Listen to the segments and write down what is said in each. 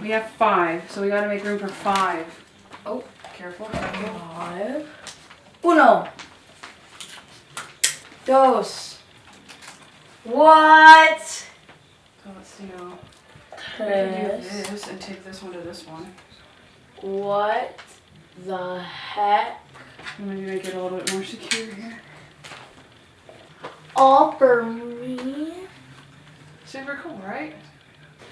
We have 5, so we gotta make room for 5. Oh, careful. 5. Uno. Dos. What? So let's see now. Tres. Do this and take this one to this one. What the heck? I'm gonna make it a little bit more secure here. All for me. Super cool, right?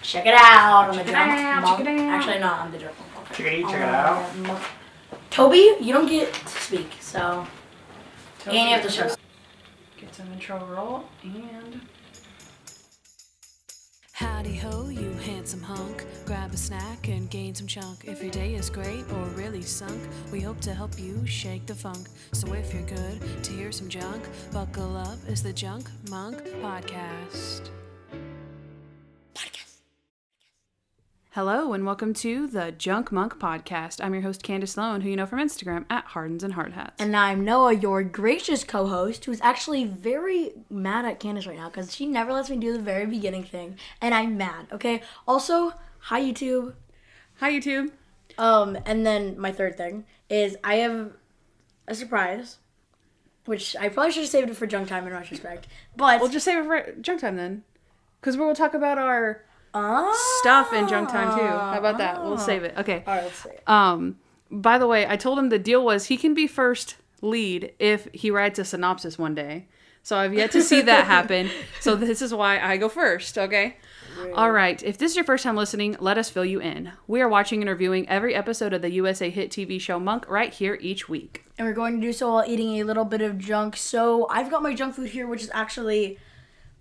Check it out. I'm Check the it drunk out, monk. check it out. Actually, no, I'm the drunk monk. Okay. Check it out. Toby, you don't get to speak, so. Toby, And you have to show. Get some intro roll and. Howdy ho, you handsome hunk. Grab a snack and gain some chunk. If your day is great or really sunk, we hope to help you shake the funk. So if you're good to hear some junk, buckle up, it's the Junk Monk Podcast. Hello and welcome to the Junk Monk Podcast. I'm your host Kandyce Sloan, who you know from Instagram at Hardens and Hard Hats. And I'm Noah, your gracious co-host, who's actually very mad at Kandyce right now because she never lets me do the very beginning thing, and I'm mad. Okay. Also, hi YouTube. Hi YouTube. And then my third thing is I have a surprise, which I probably should have saved it for junk time in retrospect. But We'll just save it for junk time then, because we'll talk about our stuff in junk time too. How about that? We'll save it. Okay. All right, let's see it. By the way, I told him the deal was he can be first lead if he writes a synopsis one day. So I've yet to see that happen. So this is why I go first, okay? Really? All right. If this is your first time listening, let us fill you in. We are watching and reviewing every episode of the USA hit TV show Monk right here each week. And we're going to do so while eating a little bit of junk. So I've got my junk food here, which is actually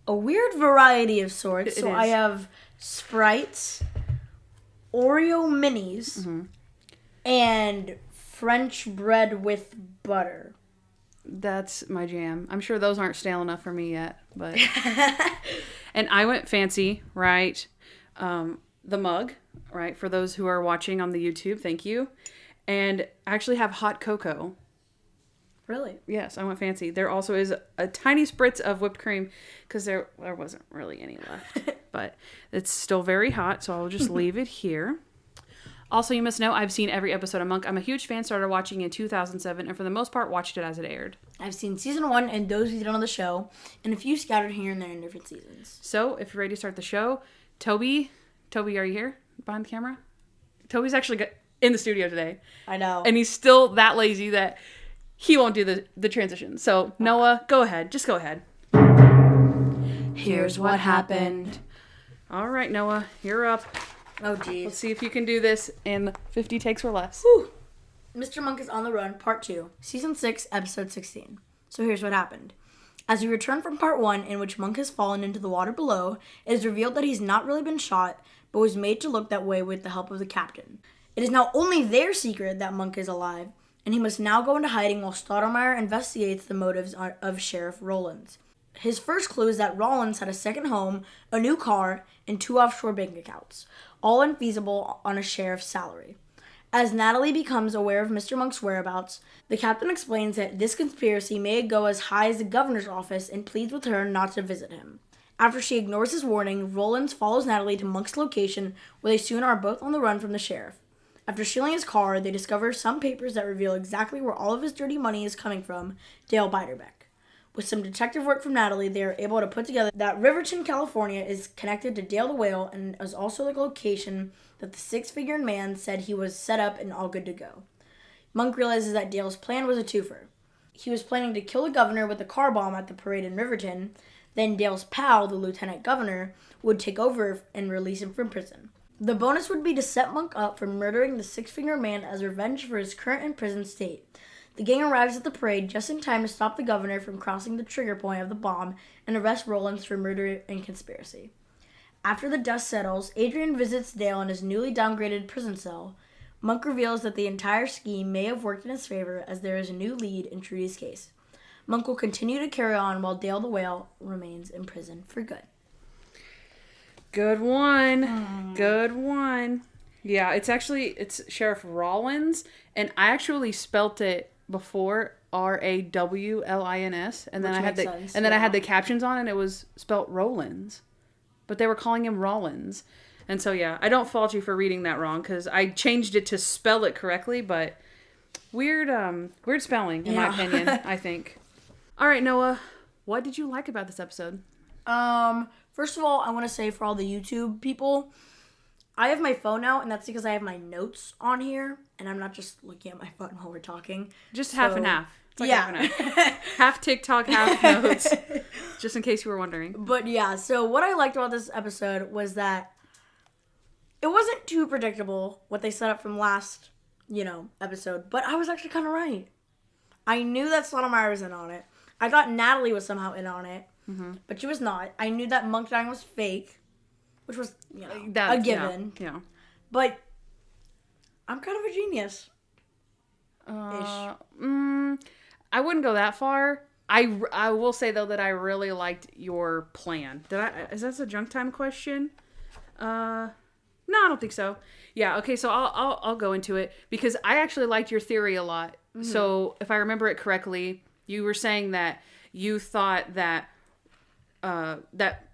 a weird variety of sorts. So I have Sprites, Oreo minis, and French bread with butter. That's my jam. I'm sure those aren't stale enough for me yet, but and I went fancy, right? The mug, right? For those who are watching on the YouTube, thank you. And I actually have hot cocoa. Really? Yes, I went fancy. There also is a tiny spritz of whipped cream because there wasn't really any left. But it's still very hot, so I'll just leave it here. Also, you must know I've seen every episode of Monk. I'm a huge fan, started watching in 2007, and for the most part, watched it as it aired. I've seen season 1 and those who did on the show, and a few scattered here and there in different seasons. So, if you're ready to start the show, Toby, are you here behind the camera? Toby's actually in the studio today. I know. And he's still that lazy that he won't do the transition. So, Noah, go ahead. Just go ahead. Here's what happened. All right, Noah, you're up. Oh, geez. Let's see if you can do this in 50 takes or less. Whew. Mr. Monk is on the Run, Part 2, Season 6, Episode 16. So here's what happened. As we return from Part 1, in which Monk has fallen into the water below, it is revealed that he's not really been shot, but was made to look that way with the help of the captain. It is now only their secret that Monk is alive, and he must now go into hiding while Stottlemyre investigates the motives of Sheriff Rollins. His first clue is that Rollins had a second home, a new car, and 2 offshore bank accounts, all unfeasible on a sheriff's salary. As Natalie becomes aware of Mr. Monk's whereabouts, the captain explains that this conspiracy may go as high as the governor's office and pleads with her not to visit him. After she ignores his warning, Rollins follows Natalie to Monk's location, where they soon are both on the run from the sheriff. After stealing his car, they discover some papers that reveal exactly where all of his dirty money is coming from, Dale Biderbeck. With some detective work from Natalie, they are able to put together that Riverton, California is connected to Dale the Whale and is also the location that the six-figured man said he was set up and all good to go. Monk realizes that Dale's plan was a twofer. He was planning to kill the governor with a car bomb at the parade in Riverton, then Dale's pal, the lieutenant governor, would take over and release him from prison. The bonus would be to set Monk up for murdering the six-fingered man as revenge for his current imprisoned state. The gang arrives at the parade just in time to stop the governor from crossing the trigger point of the bomb and arrest Rollins for murder and conspiracy. After the dust settles, Adrian visits Dale in his newly downgraded prison cell. Monk reveals that the entire scheme may have worked in his favor as there is a new lead in Trudy's case. Monk will continue to carry on while Dale the Whale remains in prison for good. Good one. Good one. Yeah, it's Sheriff Rollins, and I actually spelt it before Rawlins, and then I had the captions on, and it was spelt Rollins, but they were calling him Rollins, And so, yeah, I don't fault you for reading that wrong because I changed it to spell it correctly, but weird spelling, in my opinion, I think. All right, Noah, what did you like about this episode? First of all, I want to say for all the YouTube people, I have my phone out, and that's because I have my notes on here, and I'm not just looking at my phone while we're talking. Just half and half. It's like yeah. half and half. Half TikTok, half notes. Just in case you were wondering. But yeah, so what I liked about this episode was that it wasn't too predictable what they set up from last, episode, but I was actually kind of right. I knew that Sotomayor was in on it. I thought Natalie was somehow in on it, but she was not. I knew that Monk dying was fake, which was, a given. Yeah. But I'm kind of a genius. I wouldn't go that far. I will say though that I really liked your plan. Is that a junk time question? No, I don't think so. Yeah, okay, so I'll go into it because I actually liked your theory a lot. Mm-hmm. So if I remember it correctly, you were saying that you thought that that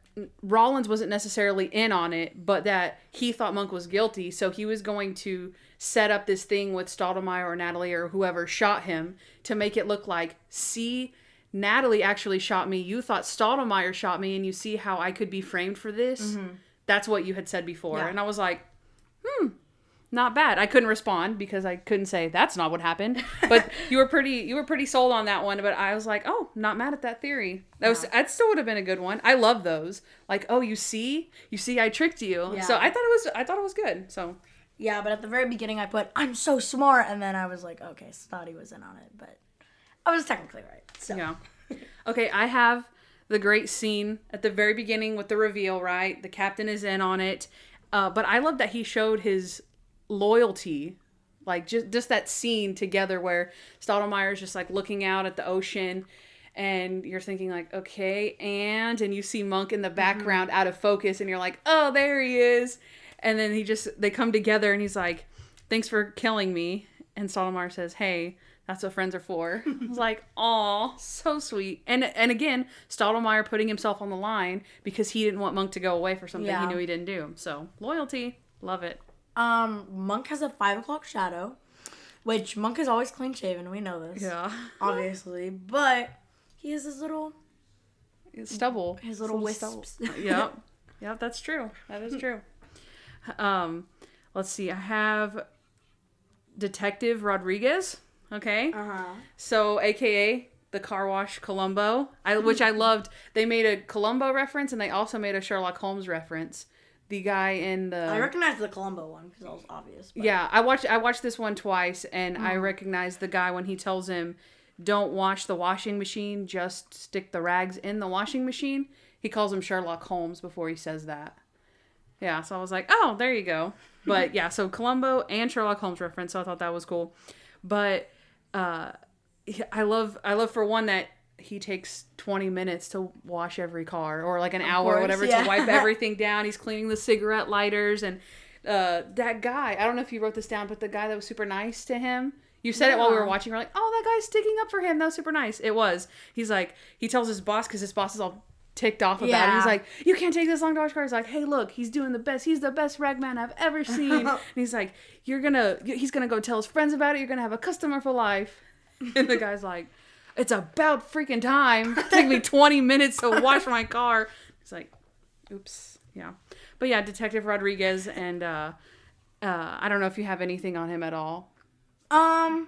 Rollins wasn't necessarily in on it, but that he thought Monk was guilty, so he was going to set up this thing with Stottlemyre or Natalie or whoever shot him to make it look like, see, Natalie actually shot me, you thought Stottlemyre shot me, and you see how I could be framed for this? Mm-hmm. That's what you had said before. Yeah. And I was like, not bad. I couldn't respond because I couldn't say that's not what happened. But you were pretty sold on that one. But I was like, oh, not mad at that theory. That still would have been a good one. I love those. Like, oh, you see, I tricked you. Yeah. So I thought it was good. So yeah, but at the very beginning I put I'm so smart, and then I was like, okay, Stotty was in on it, but I was technically right. So yeah. Okay, I have the great scene at the very beginning with the reveal, right? The captain is in on it. But I love that he showed his loyalty. Like, just that scene together where Stottlemyre's just, like, looking out at the ocean. And you're thinking, like, okay, and you see Monk in the background out of focus. And you're like, oh, there he is. And then they come together and he's like, thanks for killing me. And Stottlemyre says, hey, that's what friends are for. I was like, aw, so sweet. And again, Stottlemyre putting himself on the line because he didn't want Monk to go away for something he knew he didn't do. So, loyalty. Love it. Monk has a 5 o'clock shadow, which Monk is always clean shaven. We know this. Yeah. Obviously. But he has his little stubble. His little wisps. Yep. Yep, that's true. That is true. Let's see. I have Detective Rodriguez. Okay. So, AKA the car wash Columbo, which I loved. They made a Columbo reference and they also made a Sherlock Holmes reference. The guy in the... I recognized the Columbo one because it was obvious. But... Yeah, I watched this one twice and I recognized the guy when he tells him, don't wash the washing machine, just stick the rags in the washing machine. He calls him Sherlock Holmes before he says that. Yeah, so I was like, oh, there you go. But yeah, so Columbo and Sherlock Holmes reference, so I thought that was cool. But I love for one that he takes 20 minutes to wash every car or like an hour or whatever to wipe everything down. He's cleaning the cigarette lighters and that guy, I don't know if you wrote this down, but the guy that was super nice to him, you said it while we were watching. We're like, oh, that guy's sticking up for him. That was super nice. It was. He's like, he tells his boss because his boss is all ticked off about it. He's like, you can't take this long to wash cars. He's like, hey, look, he's doing the best. He's the best ragman I've ever seen. And he's like, he's gonna go tell his friends about it. You're gonna have a customer for life. And the guy's like, it's about freaking time. It took me 20 minutes to wash my car. It's like, oops. Yeah. But yeah, Detective Rodriguez, and I don't know if you have anything on him at all. Oh,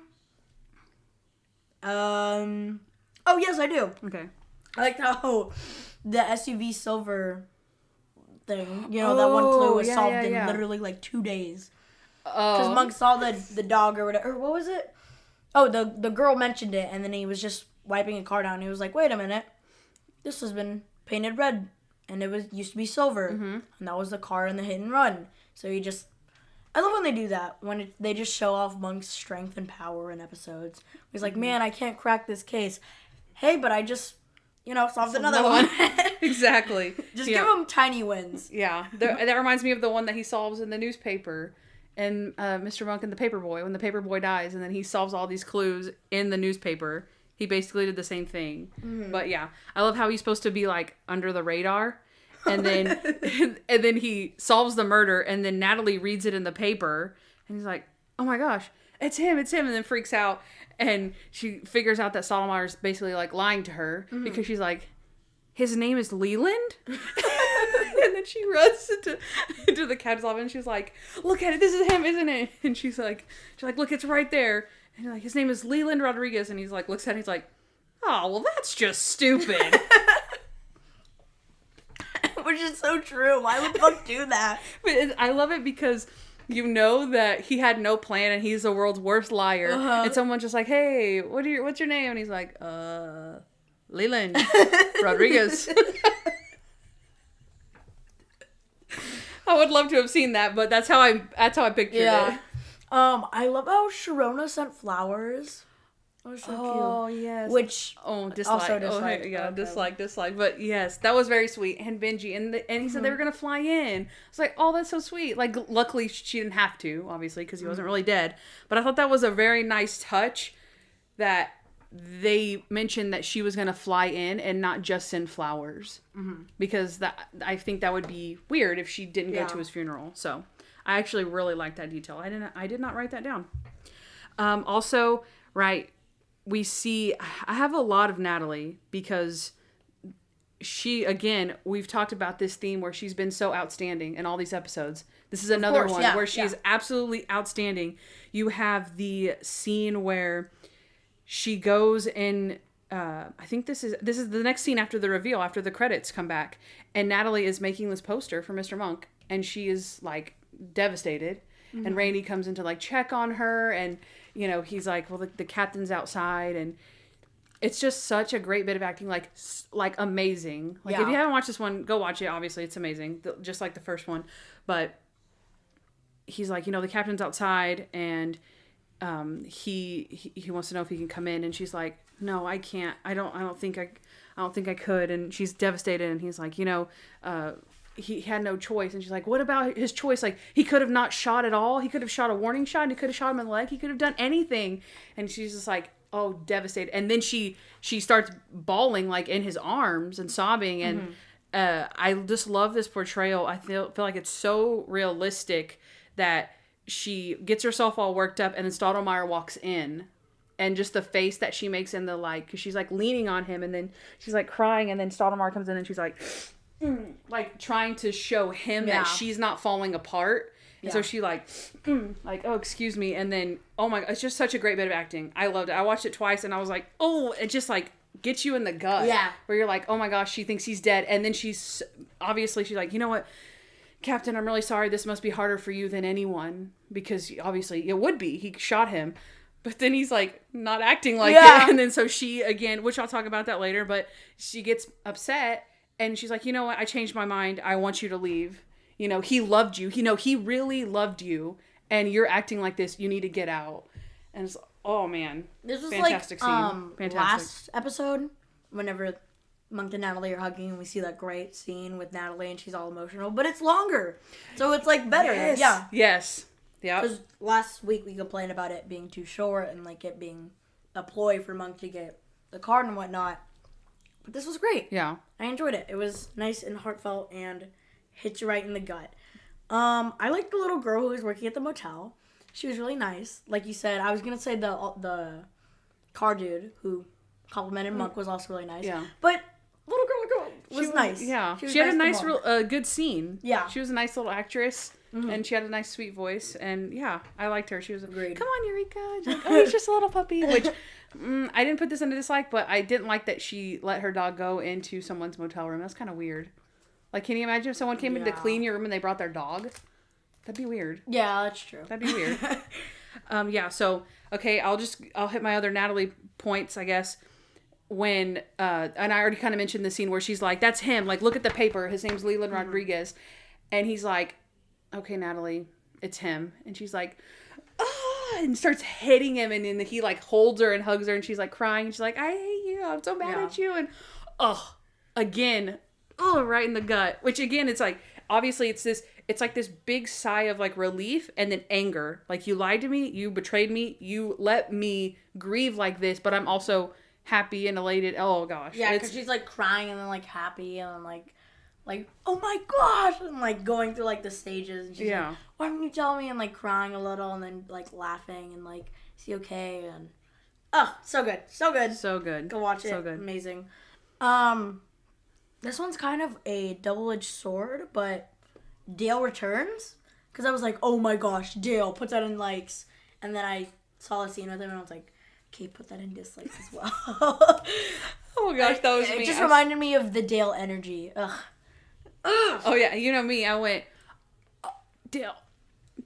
yes, I do. Okay. I like how the SUV silver thing, that one clue was solved in literally like 2 days. Because Monk saw the dog or whatever. Or what was it? Oh, the girl mentioned it, and then he was just wiping a car down. And he was like, wait a minute. This has been painted red, and it used to be silver. Mm-hmm. And that was the car in the hit and run. So I love when they do that, when they just show off Monk's strength and power in episodes. He's like, man, I can't crack this case. Hey, but I just, solved another one. Exactly. Just give him tiny wins. Yeah. That reminds me of the one that he solves in the newspaper. And Mr. Monk and the Paperboy, when the Paperboy dies, and then he solves all these clues in the newspaper. He basically did the same thing. Mm-hmm. But yeah, I love how he's supposed to be like under the radar. And then and then he solves the murder, and then Natalie reads it in the paper, and he's like, oh my gosh, it's him, and then freaks out, and she figures out that Stottlemeyer's basically like lying to her because she's like, his name is Leland? And then she runs into the captain's office, and she's like, look at it, this is him, isn't it? And she's like, look, it's right there. And he's like, his name is Leland Rodriguez, and he's like, looks at it, and he's like, oh, well, that's just stupid. Which is so true. Why would fuck do that? But I love it because you know that he had no plan and he's the world's worst liar. And someone's just like, hey, what's your name? And he's like, Leland Rodriguez. I would love to have seen that, but that's how I pictured it. I love how Sharona sent flowers. That was so cute. Oh, yes. Which dislike. also dislike. Dislike. But yes, that was very sweet. And Benji, and he said they were going to fly in. I was like, oh, that's so sweet. Like, luckily she didn't have to, obviously, because he wasn't really dead. But I thought that was a very nice touch that they mentioned that she was going to fly in and not just send flowers. Because I think that would be weird if she didn't go to his funeral. So I actually really liked that detail. I did not write that down. Also, right, we see, I have a lot of Natalie because she, again, we've talked about this theme where she's been so outstanding in all these episodes. This is another one where she is absolutely outstanding. You have the scene where she goes in, I think this is the next scene after the reveal, after the credits come back, and Natalie is making this poster for Mr. Monk, and she is like devastated. And Randy comes in to like check on her, and you know, he's like, well, the captain's outside, and it's just such a great bit of acting, like amazing. Like, if you haven't watched this one, go watch it. Obviously, it's amazing, just like the first one. But he's like, you know, the captain's outside, and he wants to know if he can come in, and she's like, no, I can't. I don't think I could. And she's devastated, and he's like, you know, he had no choice. And she's like, what about his choice? Like, he could have not shot at all. He could have shot a warning shot, and he could have shot him in the leg. He could have done anything. And she's just like, oh, devastated. And then she starts bawling like in his arms and sobbing. And I just love this portrayal. I feel like it's so realistic that she gets herself all worked up, and then Stottlemeyer walks in. And just the face that she makes in the, like, because she's like leaning on him, and then she's like crying, and then Stottlemeyer comes in, and she's like trying to show him that she's not falling apart. And so she like, oh, excuse me. And then, oh my, it's just such a great bit of acting. I loved it. I watched it twice, and I was like, oh, it just like gets you in the gut. Yeah. Where you're like, oh my gosh, she thinks he's dead. And then she's like, you know what, Captain, I'm really sorry. This must be harder for you than anyone, because obviously it would be. He shot him. But then he's like not acting like it. And then so she, again, which I'll talk about that later, but she gets upset, and she's like, you know what? I changed my mind. I want you to leave. You know, he loved you. You know, he really loved you, and you're acting like this. You need to get out. And it's, oh man, this was fantastic like scene. Fantastic. Last episode, whenever Monk and Natalie are hugging, and we see that great scene with Natalie, and she's all emotional, but it's longer, so it's like better. Yes. Yeah. Because last week we complained about it being too short and like it being a ploy for Monk to get the card and whatnot. But this was great. Yeah. I enjoyed it. It was nice and heartfelt and hit you right in the gut. I liked the little girl who was working at the motel. She was really nice. Like you said, I was gonna say the car dude who complimented Monk was also really nice. Yeah. But little girl was nice. Yeah. She had a nice, good scene. Yeah. She was a nice little actress. And she had a nice, sweet voice. And, yeah, I liked her. She was great. Come on, Eureka. Like, oh, he's just a little puppy. Which, I didn't put this into dislike, but I didn't like that she let her dog go into someone's motel room. That's kind of weird. Like, can you imagine if someone came in to clean your room and they brought their dog? That'd be weird. Yeah, that's true. That'd be weird. Yeah, so, okay, I'll hit my other Natalie points, I guess. When, and I already kind of mentioned the scene where she's like, that's him. Like, look at the paper. His name's Leland Rodriguez. And he's like, okay, Natalie, it's him. And she's like, and starts hitting him, and then he like holds her and hugs her, and she's like crying, and she's like, I hate you, I'm so mad at you. And again, right in the gut. Which again, it's like, obviously it's like this big sigh of like relief and then anger. Like, you lied to me, you betrayed me, you let me grieve like this, but I'm also happy and elated. Oh gosh. Yeah, because she's like crying and then like happy and then like like, oh my gosh, and like going through like the stages, and she's like, why didn't you tell me, and like crying a little, and then like laughing, and like, is he okay? And so good, so good, so good. Go watch it. So good. Amazing. This one's kind of a double-edged sword, but Dale returns, because I was like, oh my gosh, Dale, put that in likes, and then I saw a scene with him, and I was like, okay, put that in dislikes as well. Oh gosh, that was me. It just reminded me of the Dale energy. Ugh. Oh yeah, you know me. I went Dale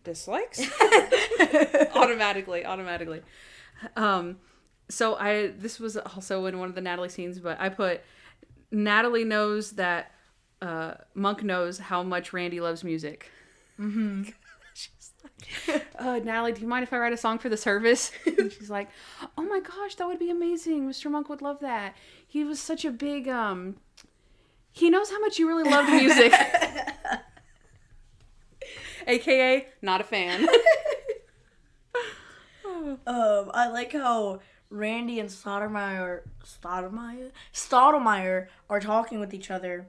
dislikes automatically. So this was also in one of the Natalie scenes, but I put Natalie knows that Monk knows how much Randy loves music. Mm-hmm. She's like, Natalie, do you mind if I write a song for the service? And she's like, oh my gosh, that would be amazing. Mr. Monk would love that. He was such a big, he knows how much you really loved music. AKA, not a fan. I like how Randy and Stoudemire are talking with each other,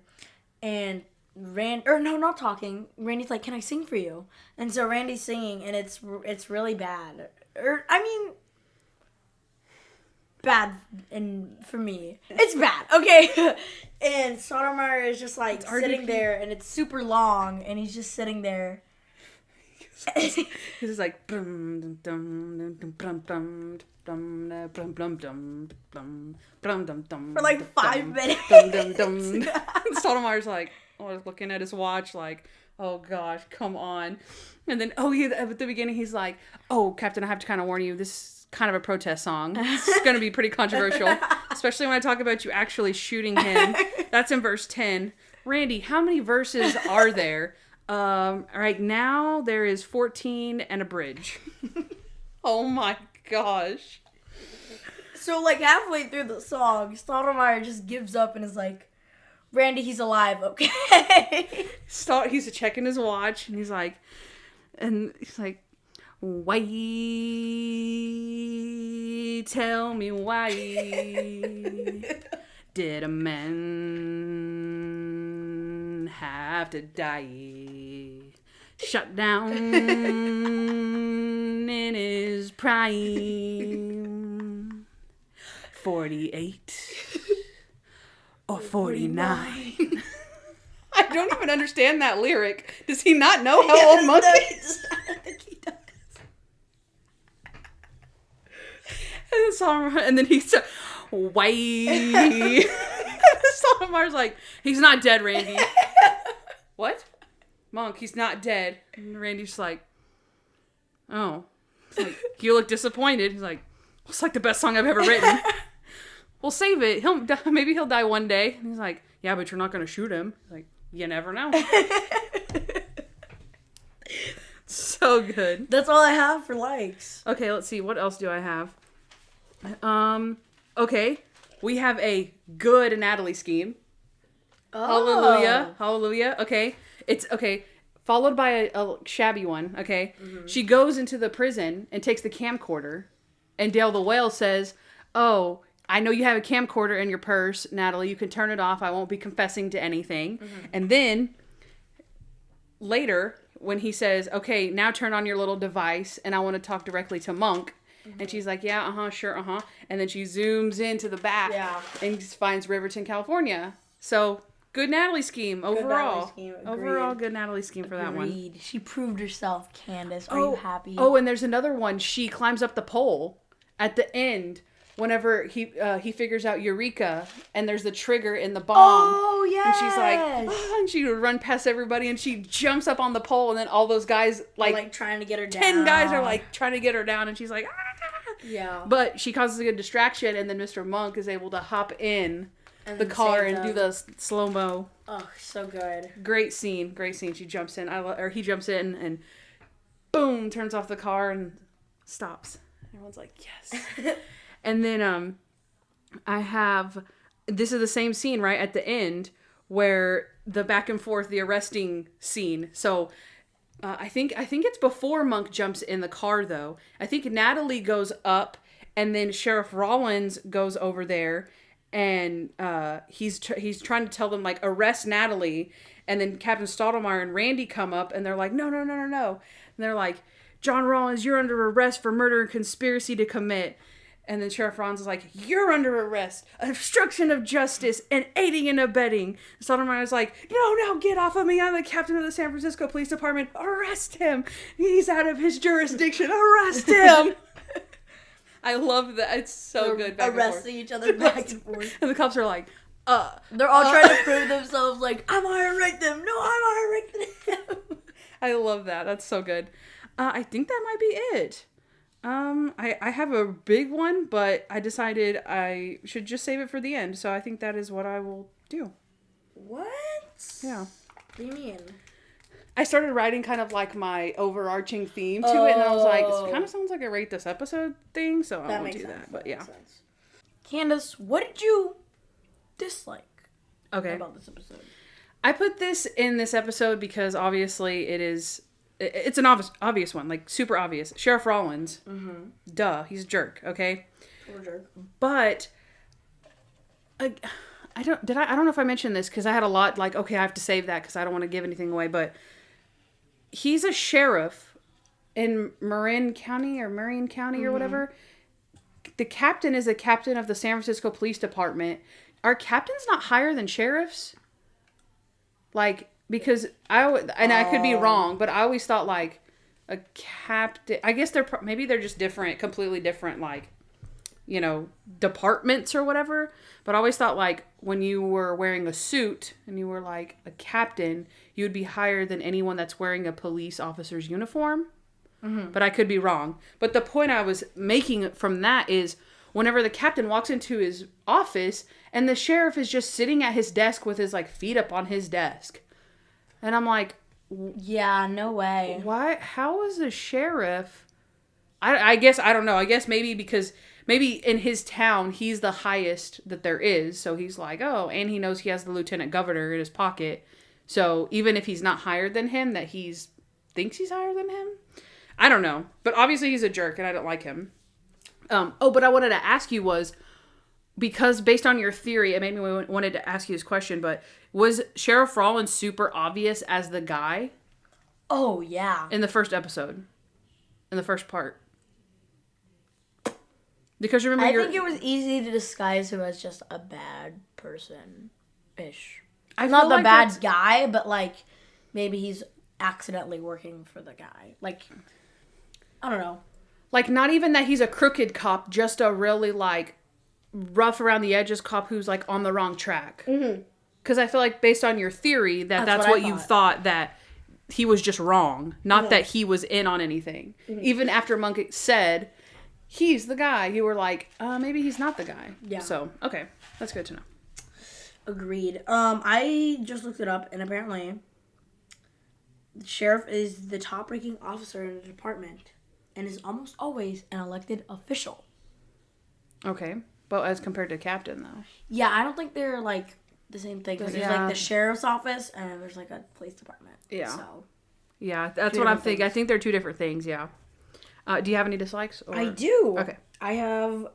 and not talking. Randy's like, "Can I sing for you?" And so Randy's singing, and it's really bad. Bad, and for me, it's bad. Okay, and Stoudemire is just like sitting there, and it's super long, and he's just sitting there. He's just like for like 5 minutes. Stoudemire's like, looking at his watch, like, oh gosh, come on. And then at the beginning he's like, oh, Captain, I have to kind of warn you, this is kind of a protest song. It's going to be pretty controversial, especially when I talk about you actually shooting him. That's in verse 10. Randy, how many verses are there? Right now there is 14 and a bridge. Oh my gosh. So like halfway through the song, Stoudemire just gives up and is like, Randy, he's alive, okay? He's checking his watch, and he's like, why? Tell me why did a man have to die? Shut down in his prime. 48 or 49. I don't even understand that lyric. Does he not know how old Monk is? I think he does. And then he's white. Stoudemire's like, he's not dead, Randy. What? Monk, he's not dead. And Randy's like, oh. He's like, you look disappointed. He's like, it's like the best song I've ever written. We'll save it. Maybe he'll die one day. And he's like, yeah, but you're not going to shoot him. He's like, you never know. So good. That's all I have for likes. Okay, let's see. What else do I have? Okay. We have a good Natalie scheme. Oh. Hallelujah. Okay. It's okay. Followed by a shabby one. Okay. Mm-hmm. She goes into the prison and takes the camcorder. And Dale the Whale says, oh, I know you have a camcorder in your purse, Natalie. You can turn it off. I won't be confessing to anything. Mm-hmm. And then later, when he says, okay, now turn on your little device and I want to talk directly to Monk. Mm-hmm. And she's like, yeah, sure, And then she zooms into the back and finds Riverton, California. So, good Natalie scheme overall. Good Natalie scheme for that one. She proved herself, Kandyce. Are you happy? Oh, and there's another one. She climbs up the pole at the end whenever he figures out Eureka and there's the trigger in the bomb. Oh, yeah. And she's like, and she would run past everybody and she jumps up on the pole and then all those guys like trying to get her down. 10 guys are like trying to get her down and she's like, ah. Yeah. But she causes a good distraction and then Mr. Monk is able to hop in the car and do the slow-mo. Oh, so good. Great scene. She jumps in. He jumps in and boom, turns off the car and stops. Everyone's like, yes. And then this is the same scene right at the end where the back and forth, the arresting scene. So I think it's before Monk jumps in the car though. I think Natalie goes up and then Sheriff Rollins goes over there and he's trying to tell them, like, arrest Natalie, and then Captain Stottlemyre and Randy come up, and they're like, no. And they're like, John Rollins, you're under arrest for murder and conspiracy to commit. And then Sheriff Rollins is like, you're under arrest, obstruction of justice, and aiding and abetting. Stottlemyre is like, no, get off of me. I'm the captain of the San Francisco Police Department. Arrest him. He's out of his jurisdiction. Arrest him. I love that. It's so good. Arresting each other back and forth. And the cops are like, they're all trying to prove themselves like, I'm gonna arrest them. No, I'm gonna arrest them. I love that. That's so good. I think that might be it. I have a big one, but I decided I should just save it for the end. So I think that is what I will do. What? Yeah. What do you mean? I started writing kind of like my overarching theme to it, and I was like, this kind of sounds like a rate this episode thing, so I won't do that. But yeah. Candace, what did you dislike about this episode? I put this in this episode because obviously it's an obvious one, like super obvious. Sheriff Rollins, duh, he's a jerk, okay? Poor jerk. But I don't know if I mentioned this because I had a lot like, okay, I have to save that because I don't want to give anything away, but he's a sheriff in Marin County or whatever. The captain is a captain of the San Francisco Police Department. Are captains not higher than sheriffs? Like, because I could be wrong, but I always thought like a captain, I guess maybe they're just different, completely different, like, departments or whatever. But I always thought like when you were wearing a suit and you were like a captain, you would be higher than anyone that's wearing a police officer's uniform. But I could be wrong. But the point I was making from that is whenever the captain walks into his office and the sheriff is just sitting at his desk with his like feet up on his desk. And I'm like, yeah, no way. Why? How is a sheriff? I guess, I don't know. I guess maybe because in his town, he's the highest that there is. So he's like, oh, and he knows he has the lieutenant governor in his pocket. So even if he's not higher than him, that thinks he's higher than him. I don't know. But obviously he's a jerk and I don't like him. But I wanted to ask you was, because based on your theory, it made me wanted to ask you this question, but was Sheriff Rollins super obvious as the guy? Oh, yeah. In the first episode. In the first part. Because remember, I think it was easy to disguise him as just a bad person-ish. Not the bad guy, but like maybe he's accidentally working for the guy. Like, I don't know. Like, not even that he's a crooked cop, just a really like rough around the edges cop who's like on the wrong track. Because I feel like based on your theory that's what you thought, that he was just wrong, not that he was in on anything. Even after Monk said he's the guy, you were like, maybe he's not the guy. Yeah. So okay, that's good to know. Agreed. I just looked it up, and apparently the sheriff is the top-ranking officer in the department and is almost always an elected official. Okay. But as compared to captain, though. Yeah, I don't think they're, like, the same thing. Because there's, like, the sheriff's office, and there's, like, a police department. Yeah. So. Yeah, that's what I'm thinking. I think they're two different things, yeah. Do you have any dislikes? Or? I do. Okay. I have,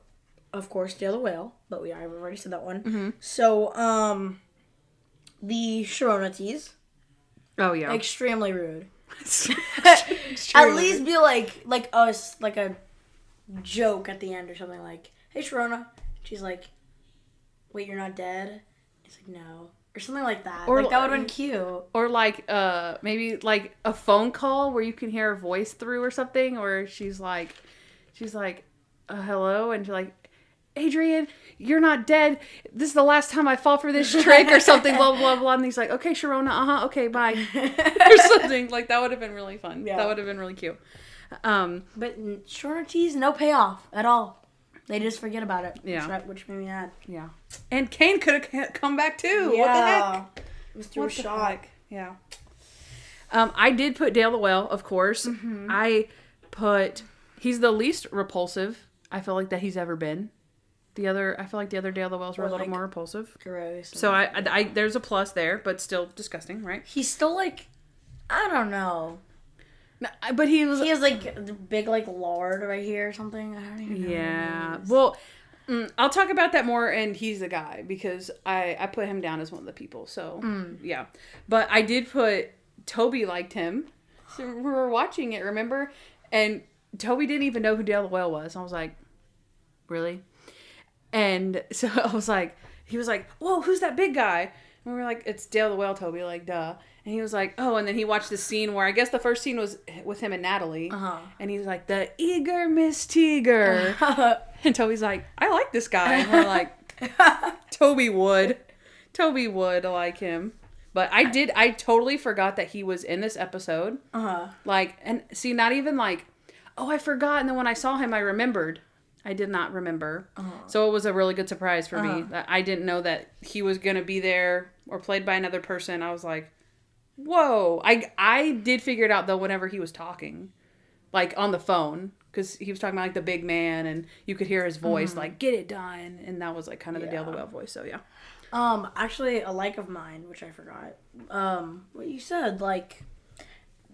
of course, Dale the Whale, but I've already said that one. So, the Sharona teas. Oh, yeah. Extremely rude. Extremely At least be like us, like a joke at the end or something like, hey, Sharona. She's like, wait, you're not dead? He's like, no. Or something like that. Or like, that would have been cute. Or like, maybe like a phone call where you can hear her voice through or something. Or she's like, hello? And you're like, Adrian, you're not dead. This is the last time I fall for this trick or something, blah, blah, blah. And he's like, okay, Sharona, okay, bye. Or something. Like, that would have been really fun. Yeah. That would have been really cute. But Sharona teas, no payoff at all. They just forget about it. Yeah. Which made me mad. Yeah. And Kane could have come back too. Yeah. What the heck? Mr. Rashad. Yeah. I did put Dale the Whale, of course. I put, he's the least repulsive, I feel like, that he's ever been. I feel like the other Dale the Whales were a little more repulsive. Gross. So I there's a plus there, but still disgusting, right? He's still like, I don't know. No, but he has like the big like lard right here or something. I don't even know. Yeah. Well, I'll talk about that more, and he's the guy, because I put him down as one of the people, so, yeah. But I did put, Toby liked him. So we were watching it, remember? And Toby didn't even know who Dale the Whale was. I was like, really? And so I was like, he was like, whoa, who's that big guy? And we were like, it's Dale the Whale, Toby, like, duh. And he was like, oh, and then he watched the scene where, I guess the first scene was with him and Natalie. And he's like, the eager Miss Teager. And Toby's like, I like this guy. And we're like, Toby would like him. But I totally forgot that he was in this episode. Like, and see, not even like, oh, I forgot. And then when I saw him, I remembered. I did not remember. So it was a really good surprise for me. That I didn't know that he was going to be there or played by another person. I was like, whoa. I did figure it out, though, whenever he was talking. Like, on the phone. Because he was talking about, like, the big man. And you could hear his voice, like, get it done. And that was, like, kind of the Dale the Whale voice. So, yeah. Actually, a like of mine, which I forgot. What you said, like,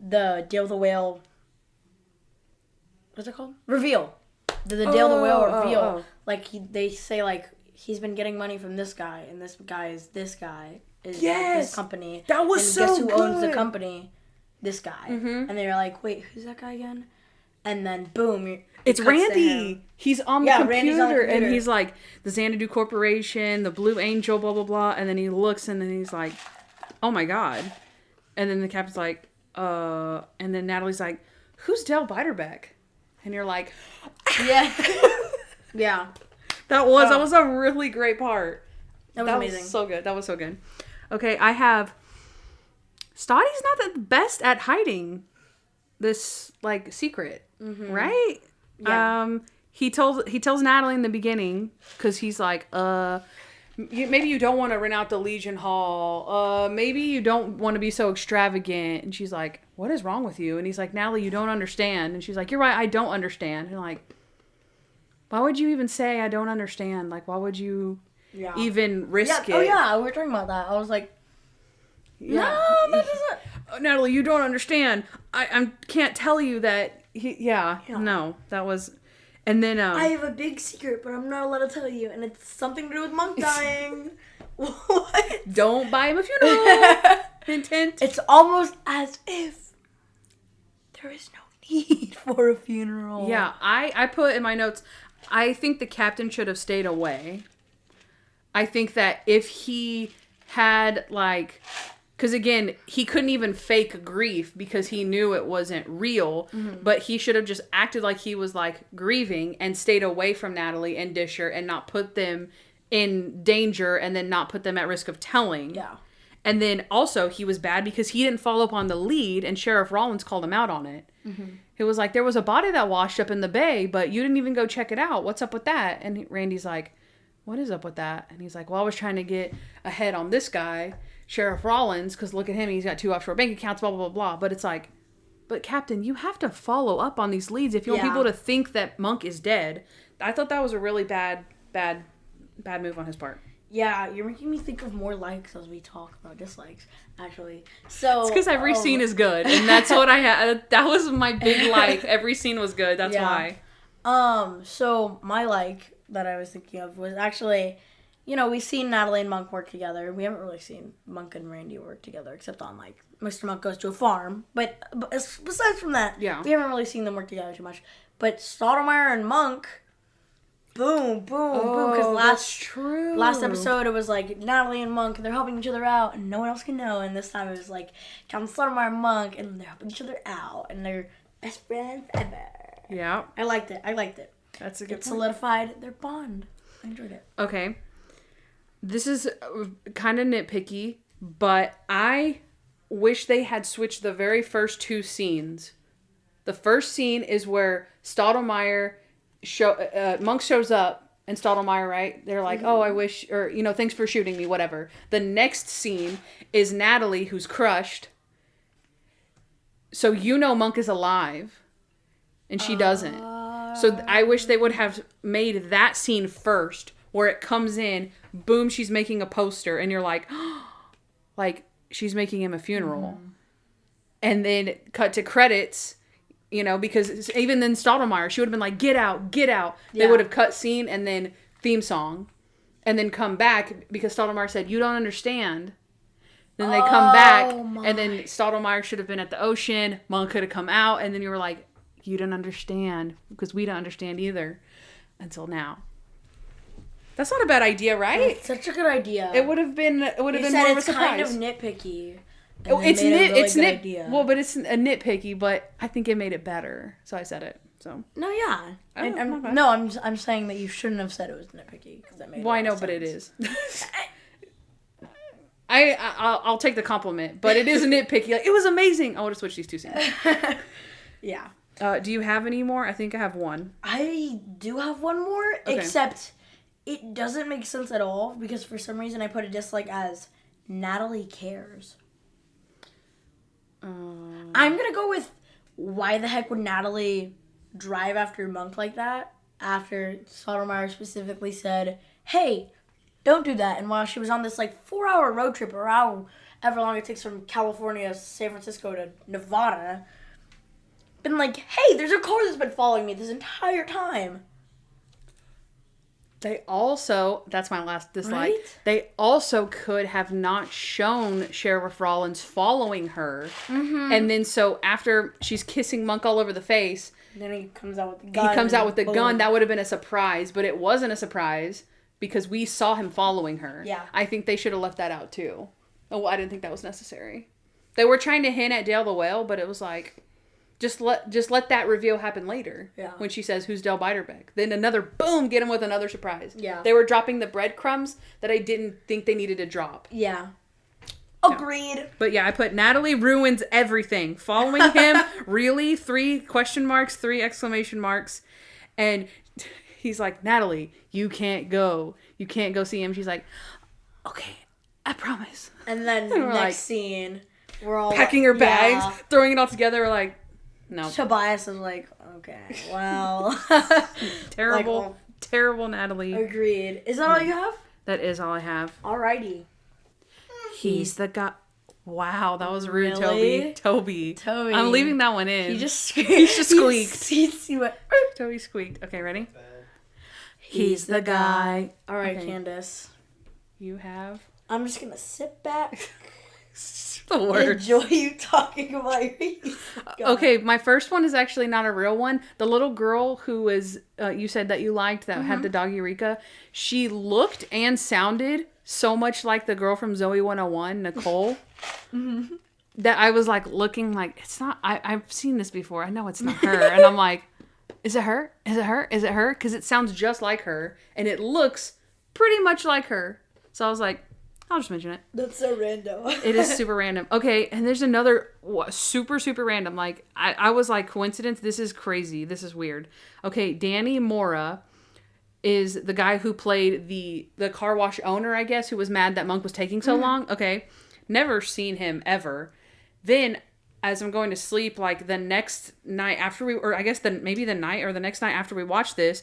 the Dale the Whale... What's it called? Reveal. The Dale the Whale reveal. Like, they say, like, he's been getting money from this guy, and this guy is this guy. Is Yes! this company. That was and so guess who good! owns the company? This guy. And they're like, wait, who's that guy again? And then, boom. It's Randy. He's on the Randy's on the computer, computer. and he's like, the Xanadu Corporation, the Blue Angel, blah, blah, blah. And then he looks, and then he's like, oh my God. And then the captain's like, and then Natalie's like, who's Del Beiderbecke? And you're like, Yeah. Yeah. that was a really great part. That was amazing. That was so good. Okay, I have, Stottie's not the best at hiding this, like, secret, right? Yeah. He tells Natalie in the beginning, because he's like, maybe you don't want to rent out the Legion Hall. Maybe you don't want to be so extravagant. And she's like, what is wrong with you? And he's like, Natalie, you don't understand. And she's like, you're right, I don't understand. And like, why would you even say I don't understand? Like, why would you even risk it? Oh, yeah, we were talking about that. I was like, no, that doesn't... Natalie, you don't understand. I can't tell you that. No, that was... And then, I have a big secret, but I'm not allowed to tell you, and it's something to do with Monk dying. What? Don't buy him a funeral. Intent. It's almost as if there is no need for a funeral. Yeah, I put in my notes, I think the captain should have stayed away. I think that if he had, like... Because, again, he couldn't even fake grief because he knew it wasn't real. But he should have just acted like he was, like, grieving and stayed away from Natalie and Disher and not put them in danger and then not put them at risk of telling. Yeah. And then, also, he was bad because he didn't follow up on the lead and Sheriff Rollins called him out on it. It was like, there was a body that washed up in the bay, but you didn't even go check it out. What's up with that? And Randy's like, what is up with that? And he's like, well, I was trying to get ahead on this guy, Sheriff Rollins, because look at him, he's got 2 offshore bank accounts, blah, blah, blah, blah. But it's like, but Captain, you have to follow up on these leads if you want people to think that Monk is dead. I thought that was a really bad move on his part. Yeah, you're making me think of more likes as we talk about dislikes, actually. So it's because every scene is good, and that's what I had. That was my big like. Every scene was good. That's why. So my like that I was thinking of was actually... You know, we've seen Natalie and Monk work together. We haven't really seen Monk and Randy work together, except on, like, Mr. Monk Goes to a Farm. But besides from that, we haven't really seen them work together too much. But Stottlemyre and Monk, boom, boom. Because last episode, it was, like, Natalie and Monk, they're helping each other out, and no one else can know. And this time, it was, like, Captain Stottlemyre and Monk, and they're helping each other out, and they're best friends ever. Yeah. I liked it. That's a good point. Solidified their bond. I enjoyed it. Okay. This is kind of nitpicky, but I wish they had switched the very first 2 scenes. The first scene is where Stottlemyre, Monk shows up, and Stottlemyre, right? They're like, oh, I wish, or, you know, thanks for shooting me, whatever. The next scene is Natalie, who's crushed. So you know Monk is alive, and she doesn't. So I wish they would have made that scene first, where it comes in, boom, she's making a poster, and you're like, oh, like, she's making him a funeral. And then cut to credits, you know, because even then Stottlemyre, she would have been like, get out. They would have cut scene, and then theme song and then come back because Stottlemyre said, you don't understand. Then they come back and then Stottlemyre should have been at the ocean. Monk could have come out and then you were like, you don't understand because we don't understand either until now. That's not a bad idea, right? It's such a good idea. It would have been more of a surprise. It's kind of nitpicky. Oh, it's idea. Well, but it's a nitpicky, but I think it made it better. So I said it. So no, yeah. I'm saying that you shouldn't have said it was nitpicky because that made. Well, I know, but it is. I'll take the compliment, but it is nitpicky. Like, it was amazing. I want to switch these two scenes. Yeah. Do you have any more? I think I have one. I do have one more, except it doesn't make sense at all because for some reason I put a dislike as Natalie cares. I'm gonna go with why the heck would Natalie drive after Monk like that after Stottlemyre specifically said, hey, don't do that. And while she was on this 4-hour road trip or however long it takes from California, San Francisco to Nevada, been like, hey, there's a car that's been following me this entire time. They also, that's my last dislike, right? They also could have not shown Sheriff Rollins following her. Mm-hmm. And then so after she's kissing Monk all over the face, then he comes out with the gun. That would have been a surprise, but it wasn't a surprise because we saw him following her. Yeah. I think they should have left that out too. Oh, I didn't think that was necessary. They were trying to hint at Dale the Whale, but it was like, just let that reveal happen later. Yeah. When she says, who's Dale Biderbeck? Then another, boom, get him with another surprise. Yeah. They were dropping the breadcrumbs that I didn't think they needed to drop. Yeah. Agreed. No. But yeah, I put Natalie ruins everything. Following him, really? 3 question marks, 3 exclamation marks. And he's like, Natalie, you can't go. You can't go see him. She's like, okay, I promise. And then next scene, we're all packing her bags, throwing it all together. We're like, no. Tobias is like, okay, well. Terrible Natalie. Agreed. Is that all you have? That is all I have. Alrighty. He's the guy. Wow, that was rude, really? Toby. I'm leaving that one in. He just squeaked. He went. Toby squeaked. Okay, ready? He's the guy. All right, okay. Kandyce. You have? I'm just gonna sit back. The worst. Enjoy you talking about your Okay, my first one is actually not a real one. The little girl who was, you said that you liked, that had the dog Eureka, she looked and sounded so much like the girl from Zoe 101, Nicole, that I was like looking like, it's not, I've seen this before. I know it's not her. And I'm like, is it her? Is it her? Is it her? Because it sounds just like her. And it looks pretty much like her. So I was like, I'll just mention it. That's so random. It is super random. Okay, and there's another super, super random. Like, I was like, coincidence? This is crazy. This is weird. Okay, Danny Mora is the guy who played the car wash owner, I guess, who was mad that Monk was taking so long. Okay, never seen him ever. Then, as I'm going to sleep, like the next night after maybe the night or the next night after we watched this,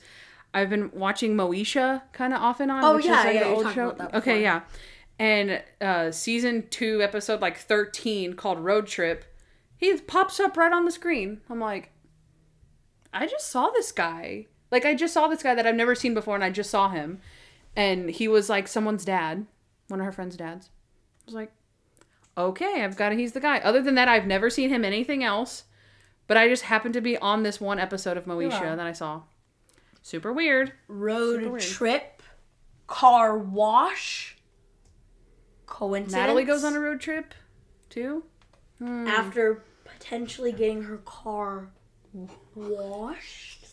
I've been watching Moesha kind of off and on. Which is like an old show. Okay, yeah. And season 2, episode 13, called Road Trip, he pops up right on the screen. I'm like, I just saw this guy. I just saw this guy that I've never seen before, and I just saw him. And he was someone's dad, one of her friend's dads. I was like, okay, he's the guy. Other than that, I've never seen him anything else. But I just happened to be on this one episode of Moesha that I saw. Super weird. Road trip, car wash. Coincidence? Natalie goes on a road trip too? After potentially getting her car washed?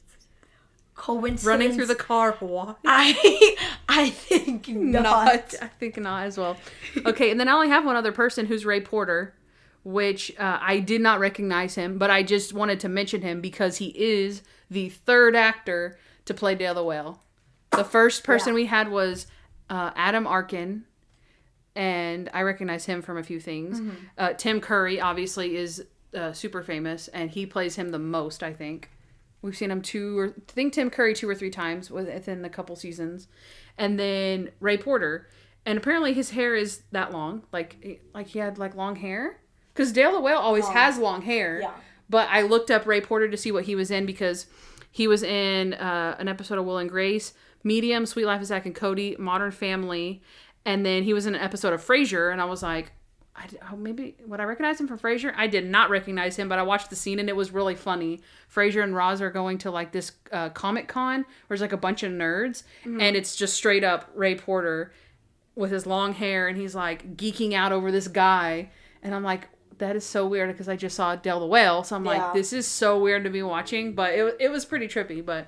Coincidence? Running through the car wash? I think not. I think not as well. Okay, and then I only have one other person who's Ray Porter, which I did not recognize him, but I just wanted to mention him because he is the 3rd actor to play Dale the Whale. The first person we had was Adam Arkin, and I recognize him from a few things. Tim Curry, obviously, is super famous, and he plays him the most, I think. We've seen him Tim Curry 2 or 3 times within a couple seasons. And then Ray Porter. And apparently his hair is that long. Like he had long hair. Because Dale the Whale always has long hair. Yeah. But I looked up Ray Porter to see what he was in because he was in an episode of Will and Grace, Medium, Sweet Life of Zack and Cody, Modern Family, and then he was in an episode of Frasier, and I was like, maybe would I recognize him from Frasier? I did not recognize him, but I watched the scene and it was really funny. Frasier and Roz are going to like this Comic Con where there's like a bunch of nerds, and it's just straight up Ray Porter with his long hair, and he's like geeking out over this guy, and I'm like, that is so weird because I just saw Del the Whale, so I'm like, this is so weird to be watching, but it was pretty trippy. But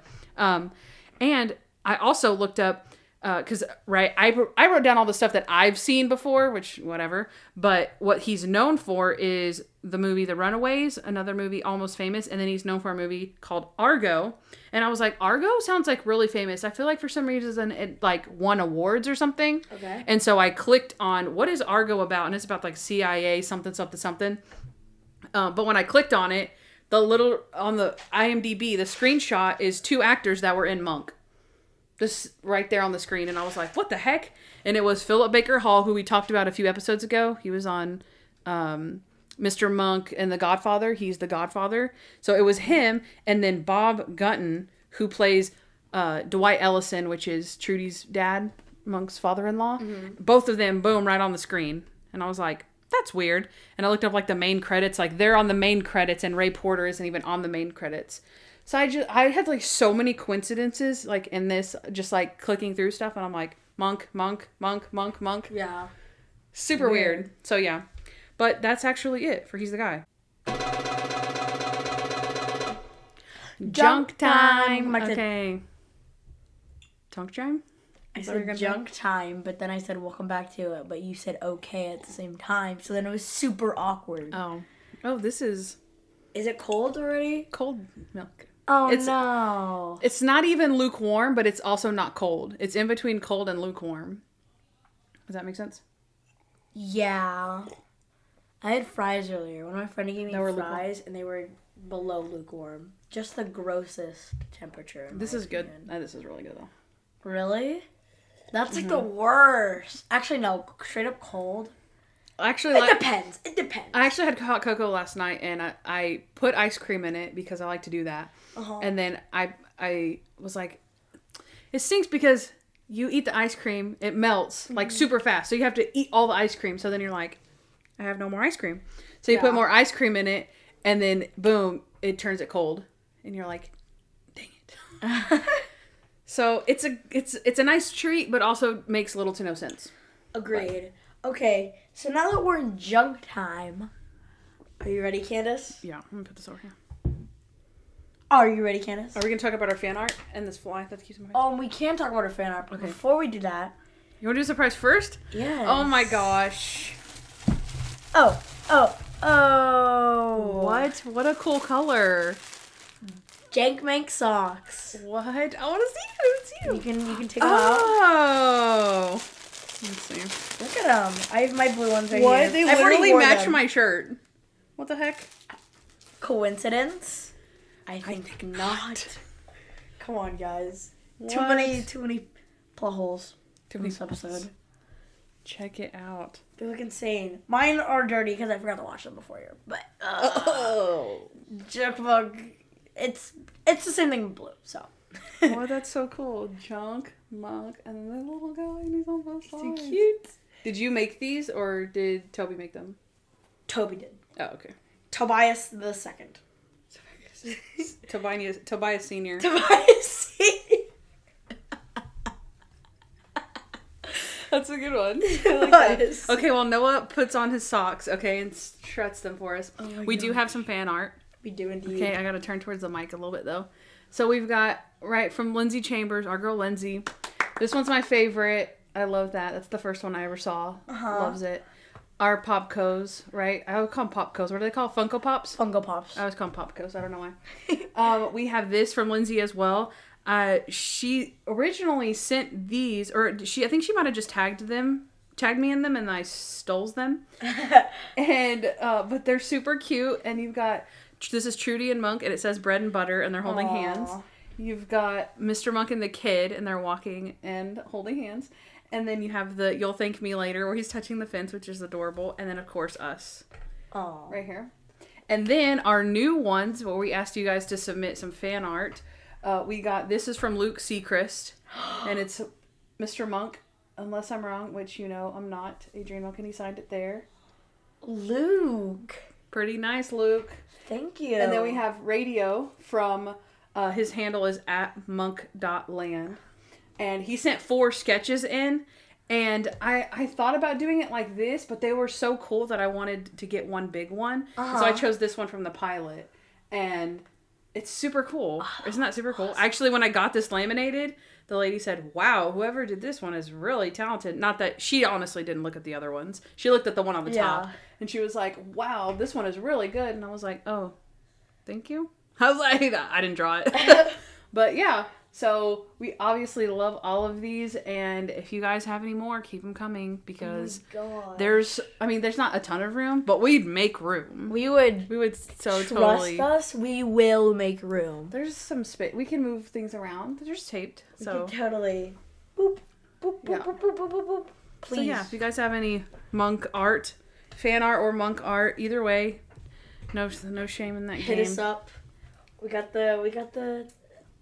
and I also looked up. Because, I wrote down all the stuff that I've seen before, which, whatever. But what he's known for is the movie The Runaways, another movie almost famous. And then he's known for a movie called Argo. And I was like, Argo sounds like really famous. I feel like for some reason it like won awards or something. Okay. And so I clicked on, what is Argo about? And it's about like CIA something. But when I clicked on it, on the IMDb, the screenshot is 2 actors that were in Monk. This right there on the screen, and I was like, what the heck? And it was Philip Baker Hall, who we talked about a few episodes ago. He was on Mr. Monk and The Godfather. He's the Godfather. So it was him, and then Bob Gunton, who plays Dwight Ellison, which is Trudy's dad, Monk's father-in-law. Mm-hmm. Both of them, boom, right on the screen. And I was like, that's weird. And I looked up like the main credits, like they're on the main credits, and Ray Porter isn't even on the main credits. So I had like so many coincidences like in this, just like clicking through stuff, and I'm like, Monk. Yeah. Super weird. So yeah. But that's actually it for He's the Guy. Junk time. Okay. Junk time? I said junk time, but then I said welcome back to it, but you said okay at the same time, so then it was super awkward. Oh, this is... Is it cold already? Cold milk. Oh, no. It's not even lukewarm, but it's also not cold. It's in between cold and lukewarm. Does that make sense? Yeah. I had fries earlier. One of my friends gave me fries, and they were below lukewarm. Just the grossest temperature. This is good. This is really good, though. Really? That's like the worst. Actually, no. Straight up cold. Actually, it depends. I actually had hot cocoa last night, and I put ice cream in it because I like to do that. Uh-huh. And then I was like, it stinks because you eat the ice cream, it melts like super fast. So you have to eat all the ice cream. So then you're like, I have no more ice cream. So you put more ice cream in it, and then boom, it turns it cold, and you're like, dang it. So it's a nice treat, but also makes little to no sense. Agreed. Okay, so now that we're in junk time, are you ready, Kandyce? Yeah, I'm gonna put this over here. Are you ready, Kandyce? Are we gonna talk about our fan art and this fly that keeps in my face? We can talk about our fan art, but before we do that... You wanna do a surprise first? Yes. Oh my gosh. Oh. What a cool color. Jankmank socks. What? I wanna see you. You can take them out. Oh. Let's see. Look at them. I have my blue ones right here. What? They literally match my shirt. What the heck? Coincidence? I think not. Come on, guys. What? Too many plot holes in this episode. Check it out. They look insane. Mine are dirty because I forgot to wash them before here. But Junk Monk, it's the same thing with blue. So. Oh, that's so cool. Junk Monk, and the little guy, and he's on both sides. So cute. Did you make these, or did Toby make them? Toby did. Oh, okay. Tobias the second. Tobias Senior. Tobias Senior. That's a good one. I like that. Okay, well, Noah puts on his socks, okay, and struts them for us. We do have some fan art. We do indeed. Okay, I gotta turn towards the mic a little bit, though. So we've got, from Lindsay Chambers, our girl Lindsay. This one's my favorite. I love that. That's the first one I ever saw. Loves it. Our Popcos, right? I would call them Popcos. What do they call? Funko Pops? Funko Pops. I always call them Popcos. I don't know why. We have this from Lindsay as well. She originally sent these, or I think she might have just tagged me in them, and I stole them. And but they're super cute. And you've got, this is Trudy and Monk, and it says bread and butter, and they're holding hands. You've got Mr. Monk and the kid, and they're walking and holding hands. And then you have the You'll Thank Me Later, where he's touching the fence, which is adorable. And then, of course, us. Aww. Right here. And then our new ones, where we asked you guys to submit some fan art. We got, this is from Luke Seacrest. And it's Mr. Monk, unless I'm wrong, which you know I'm not. Adrian Mulcahy signed it there. Luke. Pretty nice, Luke. Thank you. And then we have Radio from, his handle is @monk.land. And he sent 4 sketches in. And I thought about doing it like this, but they were so cool that I wanted to get one big one. So I chose this one from the pilot. And it's super cool. Isn't that super cool? Actually, when I got this laminated, the lady said, wow, whoever did this one is really talented. Not that she honestly didn't look at the other ones. She looked at the one on the top. And she was like, wow, this one is really good. And I was like, oh, thank you. I was like, I didn't draw it. But yeah. So we obviously love all of these, and if you guys have any more, keep them coming, because there's not a ton of room, but we'd make room. We would so trust totally. us. We will make room. There's some space. We can move things around. They're just taped. So we can totally. Boop, boop, boop, yeah. boop, boop, boop, boop, boop. Please. So yeah, if you guys have any monk art, fan art or monk art, either way, no shame in that game. Hit us up. We got the.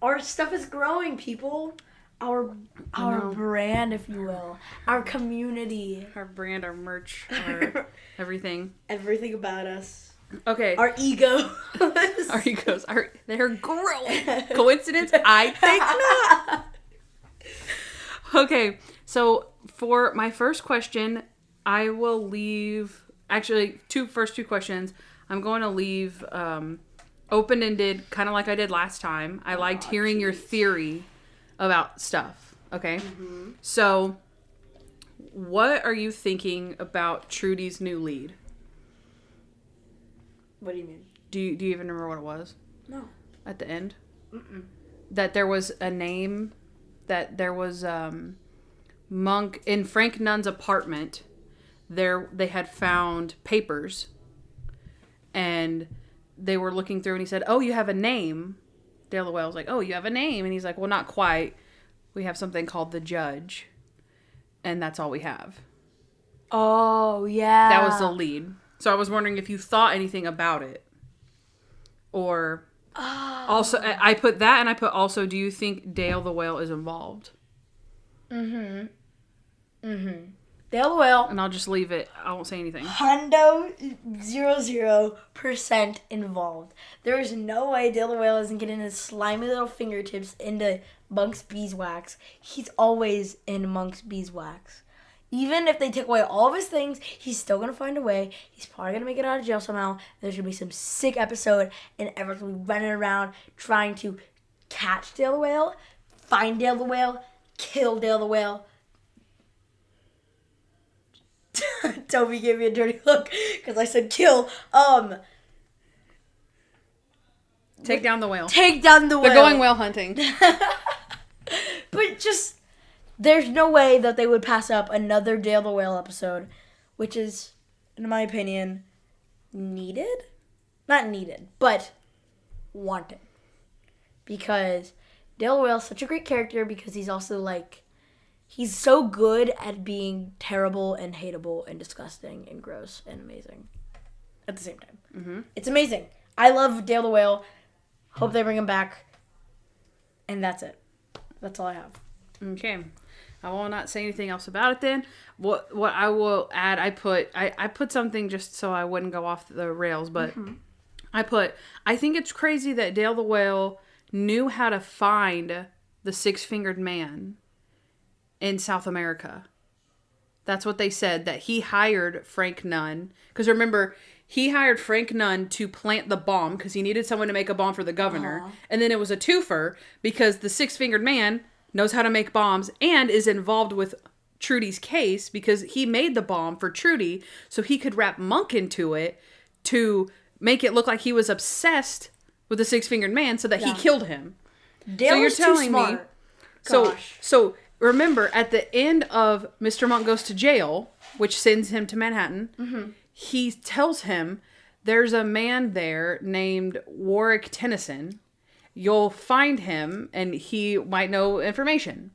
Our stuff is growing, people. Our brand, if you will. Our community. Our brand, our merch, our everything. Everything about us. Okay. Our ego. Our egos. They're growing. Coincidence? I think not. Okay. So for my first question, I will leave... Actually, first two questions, I'm going to leave... open-ended, kind of like I did last time. I liked hearing your theory about stuff. Okay? Mm-hmm. So, what are you thinking about Trudy's new lead? What do you mean? Do you even remember what it was? No. At the end? Mm-mm. That there was a name, that there was Monk in Frank Nunn's apartment. They had found papers, and they were looking through, and he said, oh, you have a name. Dale the Whale was like, oh, you have a name? And he's like, well, not quite. We have something called the Judge, and that's all we have. Oh, yeah. That was the lead. So I was wondering if you thought anything about it. Or also, I put that, and I put also, do you think Dale the Whale is involved? Mm-hmm. Mm-hmm. Dale the Whale. And I'll just leave it. I won't say anything. 0% involved. There is no way Dale the Whale isn't getting his slimy little fingertips into Monk's beeswax. He's always in Monk's beeswax. Even if they take away all of his things, he's still going to find a way. He's probably going to make it out of jail somehow. There's going to be some sick episode, and everyone's going to be running around trying to catch Dale the Whale, find Dale the Whale, kill Dale the Whale. Toby gave me a dirty look because I said kill. Take down the whale. Take down the whale. They're going whale hunting. But just, there's no way that they would pass up another Dale the Whale episode, which is, in my opinion, needed? Not needed, but wanted. Because Dale the Whale is such a great character, because he's also like, he's so good at being terrible and hateable and disgusting and gross and amazing at the same time. Mm-hmm. It's amazing. I love Dale the Whale. Hope they bring him back. And that's it. That's all I have. Okay. I will not say anything else about it then. What I will add, I put something just so I wouldn't go off the rails, but I think it's crazy that Dale the Whale knew how to find the six-fingered man in South America. That's what they said, that he hired Frank Nunn. Because remember, he hired Frank Nunn to plant the bomb because he needed someone to make a bomb for the governor. Uh-huh. And then it was a twofer because the six-fingered man knows how to make bombs and is involved with Trudy's case because he made the bomb for Trudy so he could wrap Monk into it to make it look like he was obsessed with the six-fingered man so that he killed him. Dale so you're telling too smart. Me. So remember, at the end of Mr. Monk Goes to Jail, which sends him to Manhattan, he tells him there's a man there named Warwick Tennyson. You'll find him, and he might know information.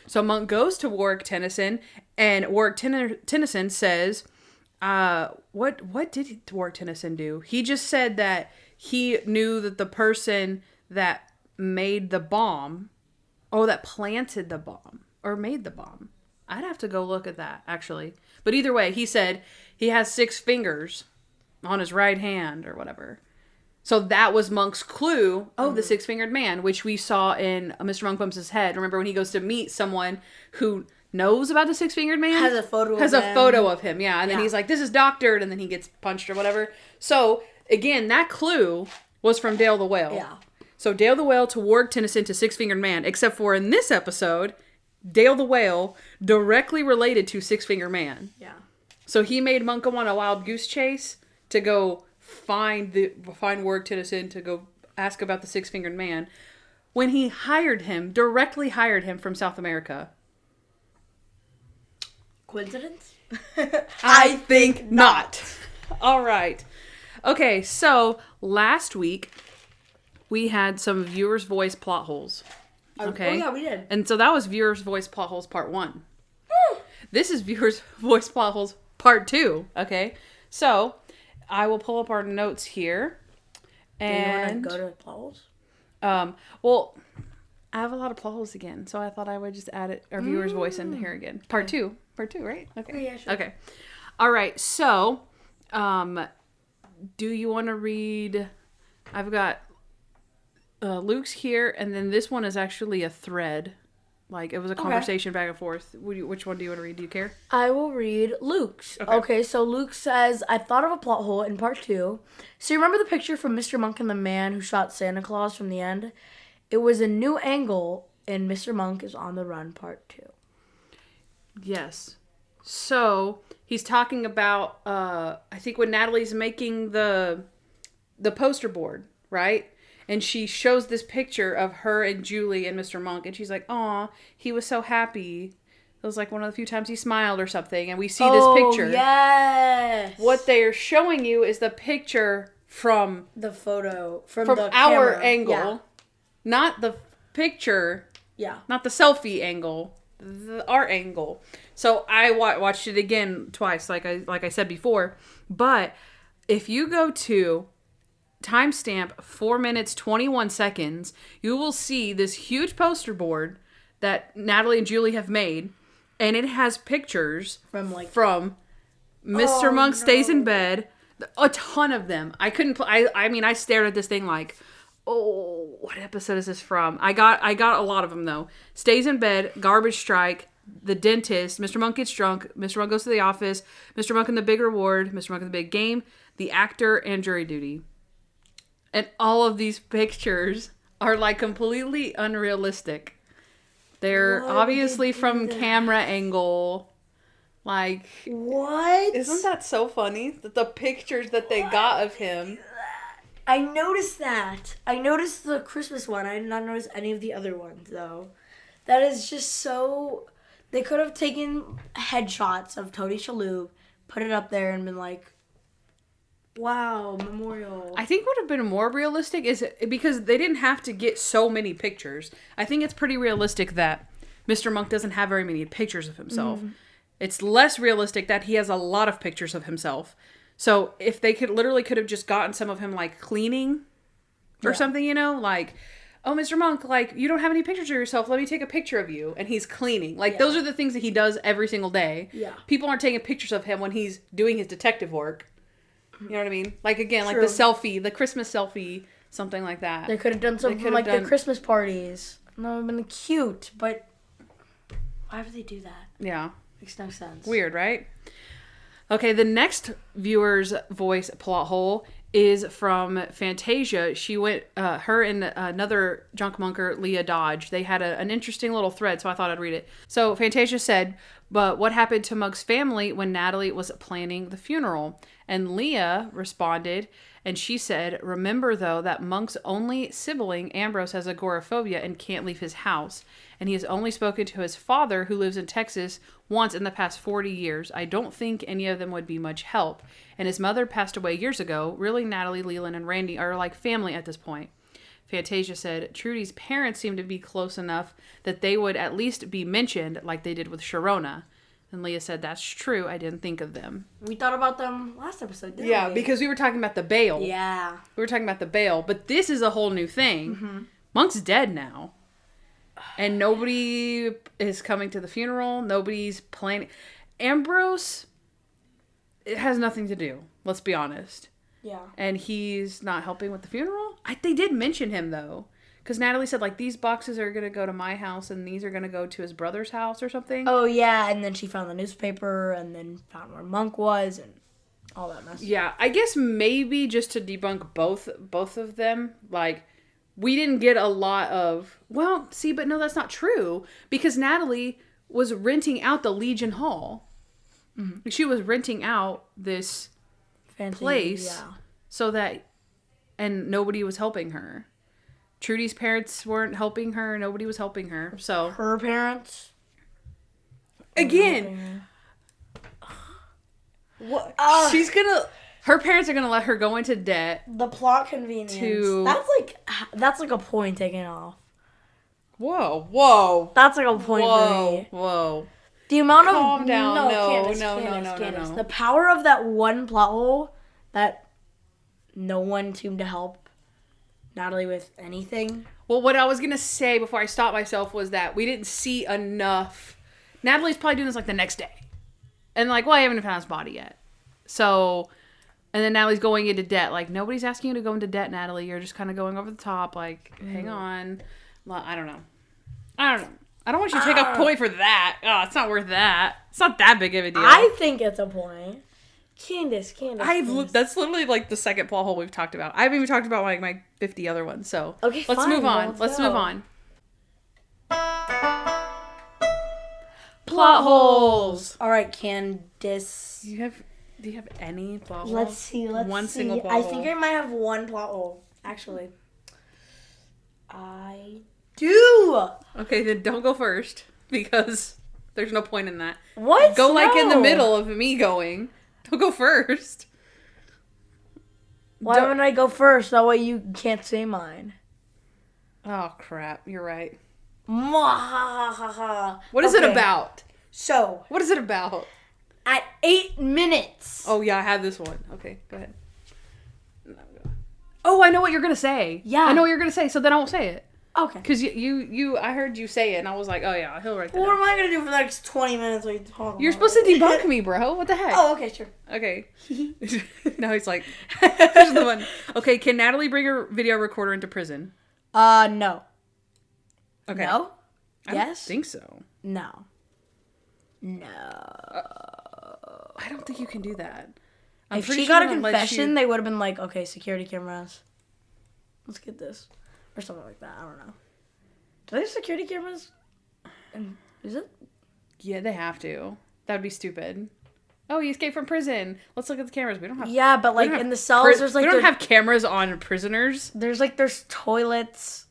So Monk goes to Warwick Tennyson, and Warwick Tennyson says, What did Warwick Tennyson do? He just said that he knew that the person that made the bomb, that planted the bomb or made the bomb. I'd have to go look at that, actually. But either way, he said he has 6 fingers on his right hand or whatever. So that was Monk's clue, the 6-fingered man, which we saw in Mr. Monk Bumps His Head. Remember when he goes to meet someone who knows about the 6-fingered man? Has a photo of him, yeah. And then he's like, this is doctored, and then he gets punched or whatever. So, again, that clue was from Dale the Whale. Yeah. So Dale the Whale to Warwick Tennyson to 6-fingered man, except for in this episode, Dale the Whale directly related to 6-fingered man. Yeah. So he made Monk go on a wild goose chase to go find Warwick Tennyson to go ask about the 6-fingered man when he directly hired him from South America. Coincidence? I think not. All right. Okay, so last week we had some viewers' voice plot holes. Okay. Oh, yeah, we did. And so that was viewers' voice plot holes part 1. This is viewers' voice plot holes part 2. Okay. So I will pull up our notes here. And do you want to go to plot holes? Well, I have a lot of plot holes again, so I thought I would just add our viewers' voice into here again. Part 2, right? Okay. Yeah, sure. Okay. All right. So, do you want to read? I've got Luke's here, and then this one is actually a thread. Like, it was a conversation back and forth. Which one do you want to read? Do you care? I will read Luke's. Okay, so Luke says, I thought of a plot hole in part 2. So you remember the picture from Mr. Monk and the man who shot Santa Claus from the end? It was a new angle in Mr. Monk is on the Run part 2. Yes. So, he's talking about, I think when Natalie's making the poster board, right? And she shows this picture of her and Julie and Mr. Monk. And she's like, aw, he was so happy. It was like one of the few times he smiled or something. And we see this picture. Yes. What they're showing you is the picture from the photo. From our camera. angle. Yeah. Not the picture. Yeah. Not the selfie angle. Our angle. So I watched it again twice, like I said before. But if you go to timestamp 4 minutes 21 seconds, you will see this huge poster board that Natalie and Julie have made, and it has pictures from Mr. Monk Stays in Bed, a ton of them. I couldn't I stared at this thing like, oh, what episode is this from? I got a lot of them though. Stays in Bed, Garbage Strike, The Dentist, Mr. Monk Gets Drunk, Mr. Monk Goes to the Office, Mr. Monk and the Big Reward, Mr. Monk and the Big Game, The Actor, and Jury Duty. And all of these pictures are like completely unrealistic. They're obviously from camera angle. Like, what? Isn't that so funny? That the pictures that they got of him. I noticed that. I noticed the Christmas one. I did not notice any of the other ones, though. That is just so... They could have taken headshots of Tony Shalhoub, put it up there, and been like, wow, memorial. I think what would have been more realistic is because they didn't have to get so many pictures. I think it's pretty realistic that Mr. Monk doesn't have very many pictures of himself. Mm. It's less realistic that he has a lot of pictures of himself. So if they could have just gotten some of him like cleaning or something, like, oh, Mr. Monk, like, you don't have any pictures of yourself. Let me take a picture of you. And he's cleaning. Like, those are the things that he does every single day. Yeah. People aren't taking pictures of him when he's doing his detective work. You know what I mean? Like, again, like the selfie, the Christmas selfie, something like that. They could have done something like the Christmas parties. That would have been cute, but why would they do that? Yeah. Makes no sense. Weird, right? Okay, the next viewer's voice plot hole is from Fantasia. She went, her and another junk monker, Leah Dodge, they had an interesting little thread, so I thought I'd read it. So Fantasia said, but what happened to Monk's family when Natalie was planning the funeral? And Leah responded, and she said, remember, though, that Monk's only sibling, Ambrose, has agoraphobia and can't leave his house. And he has only spoken to his father, who lives in Texas, once in the past 40 years. I don't think any of them would be much help. And his mother passed away years ago. Really, Natalie, Leland, and Randy are like family at this point. Fantasia said, Trudy's parents seem to be close enough that they would at least be mentioned like they did with Sharona. And Leah said, that's true. I didn't think of them. We thought about them last episode, didn't we? Yeah, because we were talking about the bail. Yeah. We were talking about the bail. But this is a whole new thing. Mm-hmm. Monk's dead now. And nobody is coming to the funeral. Nobody's planning. Ambrose, it has nothing to do. Let's be honest. Yeah. And he's not helping with the funeral? They did mention him, though. Because Natalie said, like, these boxes are going to go to my house and these are going to go to his brother's house or something. Oh, yeah. And then she found the newspaper and then found where Monk was and all that mess. Yeah. I guess maybe just to debunk both of them, like, we didn't get a lot of... Well, see, but no, that's not true. Because Natalie was renting out the Legion Hall. Mm-hmm. She was renting out this place so that... And nobody was helping her. Trudy's parents weren't helping her. Nobody was helping her. So her parents. Again. What? She's gonna. Her parents are gonna let her go into debt. The plot convenience. That's like a point taken off. Whoa. That's like a point for me. Whoa. The amount of calm down. No. Candyce. The power of that one plot hole that no one seemed to help Natalie with anything. Well, what I was going to say before I stopped myself was that we didn't see enough. Natalie's probably doing this like the next day. And like, well, I haven't found his body yet. So, and then Natalie's going into debt. Like, nobody's asking you to go into debt, Natalie. You're just kind of going over the top. Like, hang on. Well, I don't know. I don't want you to take a point for that. Oh, it's not worth that. It's not that big of a deal. I think it's a point. Candyce. That's literally like the second plot hole we've talked about. I haven't even talked about like my 50 other ones. So okay, let's move on. Let's move on. Plot holes. All right, Candyce. Do you have any plot holes? Let's see. One single plot hole. I think I might have one plot hole. Actually, I do. Okay, then don't go first because there's no point in that. What? Go like in the middle of me going. Don't go first. Why wouldn't I go first? That way you can't say mine. Oh, crap. You're right. What is it about? So. What is it about? At 8 minutes. Oh, yeah, I have this one. Okay, go ahead. Oh, I know what you're going to say. Yeah. I know what you're going to say, so then I won't say it. Okay. Because I heard you say it, and I was like, oh, yeah, he'll write that What am I going to do for the next 20 minutes while you talk? You're supposed to debunk me, bro. What the heck? Oh, okay, sure. Okay. Now he's like, here's the one. Okay, can Natalie bring her video recorder into prison? No. Okay. No? I don't think so. No. I don't think you can do that. If she got a confession, they would have been like, okay, security cameras. Let's get this. Or something like that. I don't know. Do they have security cameras? And is it? Yeah, they have to. That'd be stupid. Oh, he escaped from prison. Let's look at the cameras. We don't have. Yeah, but like in the cells, there's like we don't have cameras on prisoners. There's toilets,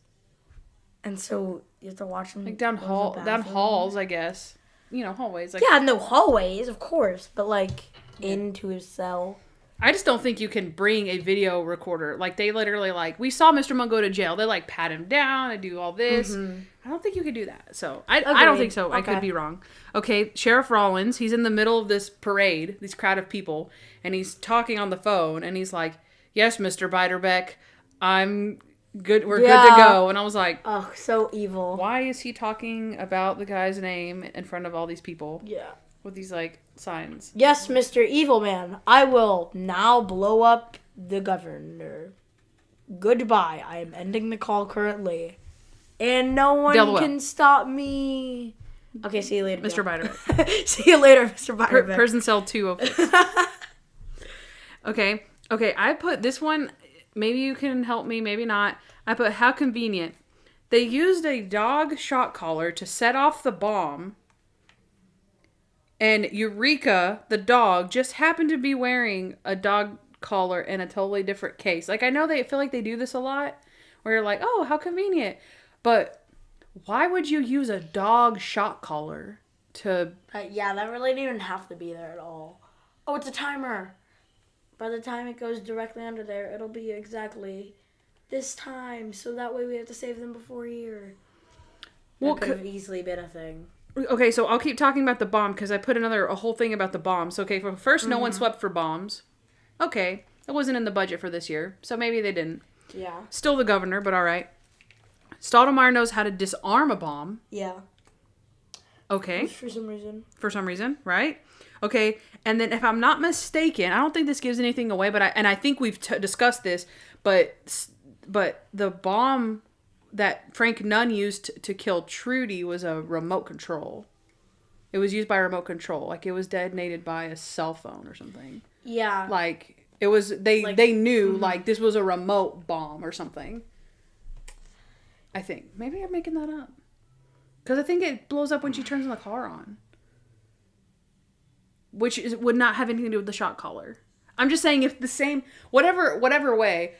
and so you have to watch them like down halls, I guess. You know, hallways. Like, yeah, no hallways, of course, but like into his cell. I just don't think you can bring a video recorder. Like, they literally, like, we saw Mr. Monk go to jail. They, like, pat him down and do all this. Mm-hmm. I don't think you could do that. So, I don't think so. Okay. I could be wrong. Okay, Sheriff Rollins, he's in the middle of this parade, this crowd of people, and he's talking on the phone, and he's like, yes, Mr. Biderbeck, I'm good. We're good to go. And I was like, oh, so evil. Why is he talking about the guy's name in front of all these people? Yeah. With these, like, signs. Yes, Mr. Evil Man, I will now blow up the governor. Goodbye. I am ending the call currently. And no one can stop me. Okay, see you later, Mr. Biderbeck. See you later, Mr. Biderbeck. Prison cell 206. Okay, I put this one, maybe you can help me, maybe not. I put, how convenient. They used a dog shot collar to set off the bomb. And Eureka, the dog, just happened to be wearing a dog collar in a totally different case. Like, I know they feel like they do this a lot, where you're like, oh, how convenient. But why would you use a dog shot collar to... yeah, that really didn't even have to be there at all. Oh, it's a timer. By the time it goes directly under there, it'll be exactly this time. So that way we have to save them before here. That could have easily been a thing. Okay, so I'll keep talking about the bomb because I put a whole thing about the bombs. Okay, first, no one swept for bombs. Okay, it wasn't in the budget for this year, so maybe they didn't. Yeah. Still the governor, but all right. Stottlemyre knows how to disarm a bomb. Yeah. Okay. For some reason. For some reason, right? Okay, and then if I'm not mistaken, I don't think this gives anything away, but I think we've discussed this, but the bomb that Frank Nunn used to kill Trudy was a remote control. It was used by remote control, like it was detonated by a cell phone or something. Yeah. Like it was they knew like this was a remote bomb or something. I think maybe I'm making that up because I think it blows up when she turns the car on, which would not have anything to do with the shot caller. I'm just saying if the same whatever way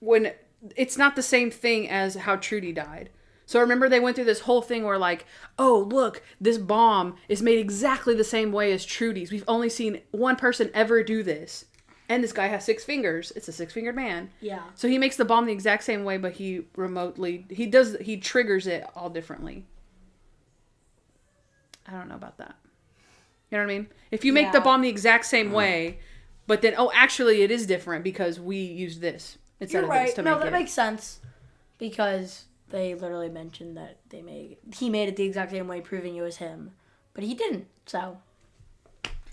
when. It's not the same thing as how Trudy died. So remember they went through this whole thing where like, oh, look, this bomb is made exactly the same way as Trudy's. We've only seen one person ever do this. And this guy has 6 fingers. It's a 6-fingered man. Yeah. So he makes the bomb the exact same way, but he triggers it all differently. I don't know about that. You know what I mean? If you make the bomb the exact same way, but then, oh, actually it is different because we used this. You're right. No, that makes sense. Because they literally mentioned that he made it the exact same way, proving it was him. But he didn't, so.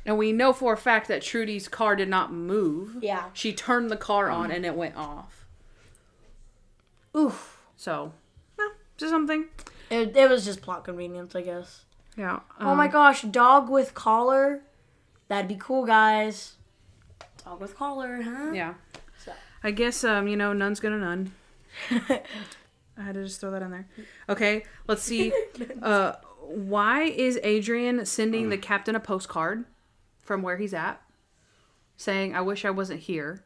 And we know for a fact that Trudy's car did not move. Yeah. She turned the car on and it went off. Oof. So, just something. It was just plot convenience, I guess. Yeah. Oh my gosh, dog with collar. That'd be cool, guys. Dog with collar, huh? Yeah. I guess, none's gonna none. I had to just throw that in there. Okay, let's see. Why is Adrian sending the captain a postcard from where he's at? Saying, I wish I wasn't here.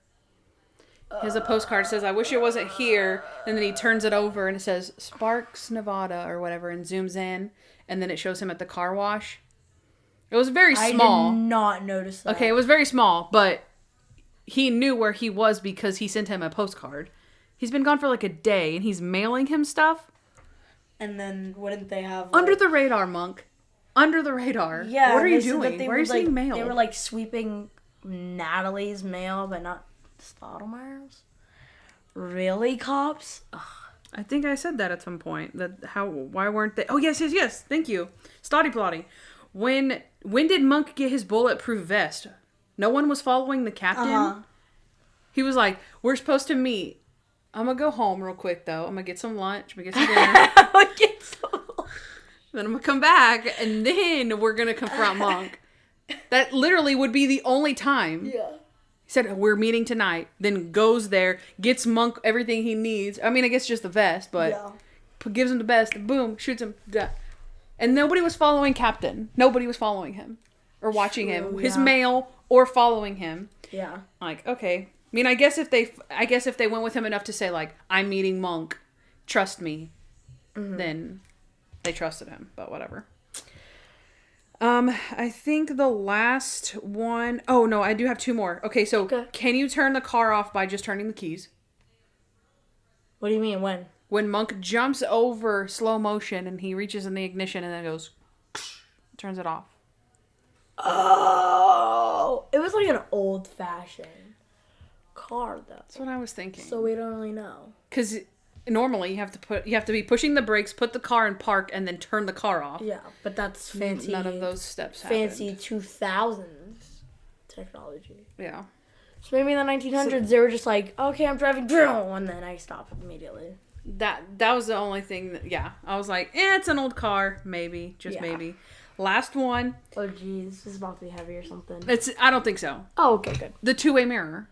He has a postcard that says, I wish I wasn't here. And then he turns it over and it says, Sparks, Nevada, or whatever, and zooms in. And then it shows him at the car wash. It was very small. I did not notice that. Okay, it was very small, but he knew where he was because he sent him a postcard. He's been gone for like a day, and he's mailing him stuff. And then wouldn't they have... Under the radar, Monk. Under the radar. Yeah. What are you doing? Why are you sending mail? They were like sweeping Natalie's mail, but not Stottlemyre's. Really, cops? Ugh. I think I said that at some point. Why weren't they... Oh, yes. Thank you. Stotty plotty. When did Monk get his bulletproof vest? No one was following the captain. Uh-huh. He was like, we're supposed to meet. I'm going to go home real quick, though. I'm going to get some lunch. I'm going to get some dinner. Then I'm going to come back, and then we're going to confront Monk. That literally would be the only time. Yeah. He said, we're meeting tonight. Then goes there, gets Monk everything he needs. I mean, I guess just the vest, but gives him the vest, and boom, shoots him. And nobody was following Captain. Nobody was following him. Or watching him. His mail or following him. Yeah. Like, okay. I mean, I guess if they went with him enough to say, like, I'm meeting Monk, trust me, then they trusted him. But whatever. I think the last one... Oh, no, I do have 2 more. Okay, so can you turn the car off by just turning the keys? What do you mean, when? When Monk jumps over slow motion and he reaches in the ignition and then goes... turns it off. Oh, it was like an old-fashioned car, though. That's what I was thinking. So we don't really know. Because normally you have to be pushing the brakes, put the car in park, and then turn the car off. Yeah, but that's fancy. None of those steps fancy happened. 2000s technology. Yeah. So maybe in the 1900s they were just like, okay, I'm driving, and then I stop immediately. That was the only thing that, I was like, it's an old car, maybe, maybe. Last one. Oh, geez. This is about to be heavy or something. I don't think so. Oh, okay, good. The 2-way mirror.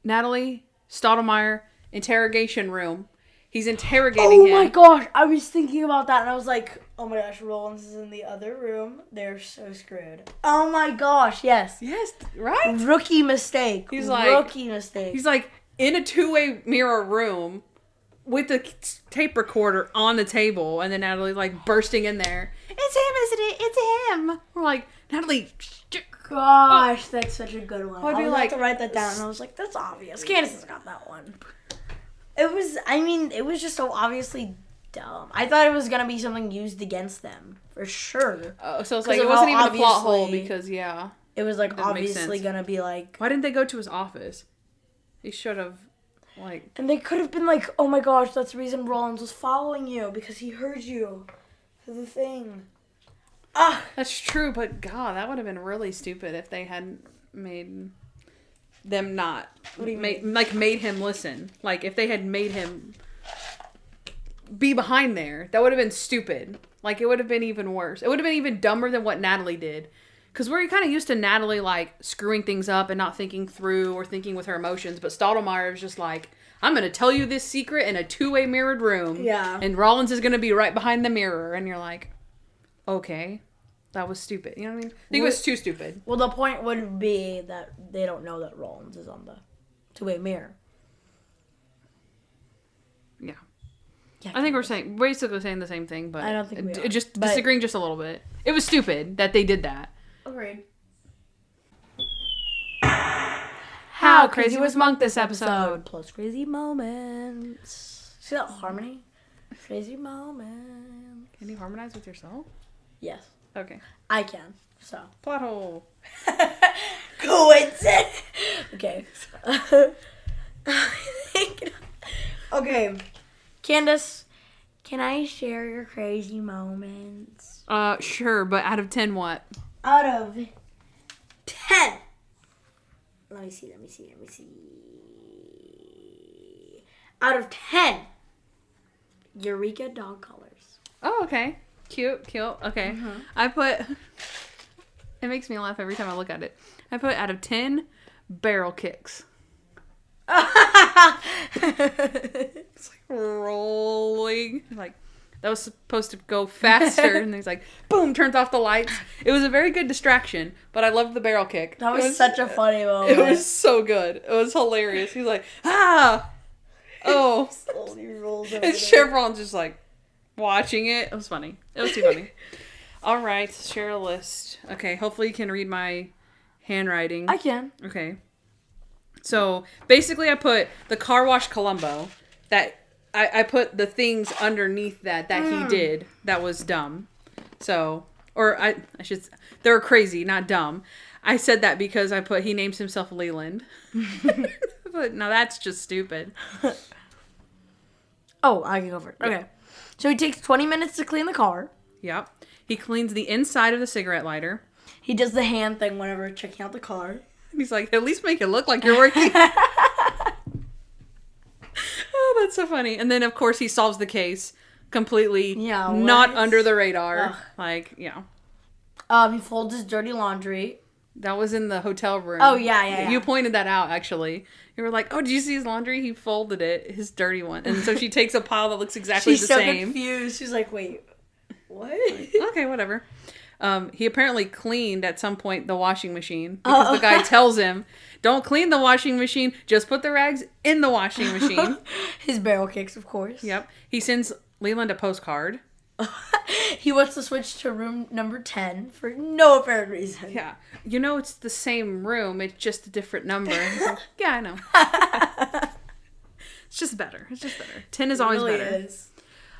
Natalie, Stottlemyre, interrogation room. He's interrogating him. Oh, my gosh. I was thinking about that, and I was like, oh, my gosh, Rollins is in the other room. They're so screwed. Oh, my gosh, yes. Yes, right? Rookie mistake. He's like, in a 2-way mirror room with the tape recorder on the table, and then Natalie's like bursting in there. It's him, isn't it? It's him. We're like, Natalie. Gosh, that's such a good one. I was like to write that down, and I was like, that's obvious. Kandyce has got that one. It was just so obviously dumb. I thought it was gonna be something used against them for sure. Oh, so it's like it wasn't even a plot hole because it was like that obviously gonna be like. Why didn't they go to his office? They should have, like. And they could have been like, oh my gosh, that's the reason Rollins was following you because he heard you through the thing. Ah, that's true, but God, that would have been really stupid if they hadn't made them not. What do you mean? Like made him listen. Like if they had made him be behind there, that would have been stupid. Like it would have been even worse. It would have been even dumber than what Natalie did. Because we're kind of used to Natalie like screwing things up and not thinking through or thinking with her emotions. But Stottlemyre was just like, I'm going to tell you this secret in a two-way mirrored room. Yeah. And Rollins is going to be right behind the mirror. And you're like, okay, that was stupid. You know what I mean? I think it was too stupid. Well, the point would be that they don't know that Rollins is on the two-way mirror. Yeah. I think we're basically saying the same thing, but I don't think we are. Just disagreeing just a little bit. It was stupid that they did that. Agreed. How crazy was Monk this episode? Plus crazy moments. See that harmony? Crazy moments. Can you harmonize with yourself? Yes. Okay. I can. So. Plot hole. Coincidence. Okay. Okay. Kandyce, can I share your crazy moments? Sure, but out of 10 what? Out of 10. Let me see. Out of 10. Eureka dog collars. Oh, okay. Cute. Okay. Mm-hmm. I put... It makes me laugh every time I look at it. I put out of 10 barrel kicks. It's like rolling. Like, that was supposed to go faster. And he's like, boom, turns off the lights. It was a very good distraction, but I loved the barrel kick. That was such a funny moment. It was so good. It was hilarious. He's like, ah! Oh. Slowly rolls over And Chevron's just like watching it. It was funny. It was too funny. All right, share a list. Okay, hopefully you can read my handwriting. I can. Okay. So basically I put the car wash Columbo that I put the things underneath that he did that was dumb. So, or I should, they were crazy, not dumb. I said that because I put he names himself Leland. But no, that's just stupid. Oh, I can go for it. Okay. So he takes 20 minutes to clean the car. Yep. He cleans the inside of the cigarette lighter. He does the hand thing whenever checking out the car. He's like, at least make it look like you're working. Oh, that's so funny. And then, of course, he solves the case completely not under the radar. Ugh. Like, yeah. He folds his dirty laundry. That was in the hotel room. Oh, yeah. You pointed that out, actually. You were like, oh, did you see his laundry? He folded it, his dirty one. And so she takes a pile that looks exactly the same. She's so confused. She's like, wait, what? Okay, whatever. He apparently cleaned at some point the washing machine because the guy tells him, don't clean the washing machine, just put the rags in the washing machine. His barrel kicks, of course. Yep. He sends Leland a postcard. He wants to switch to room number 10 for no apparent reason. Yeah. You know, it's the same room, it's just a different number. Like, yeah, I know. It's just better. 10 is always really better. Is.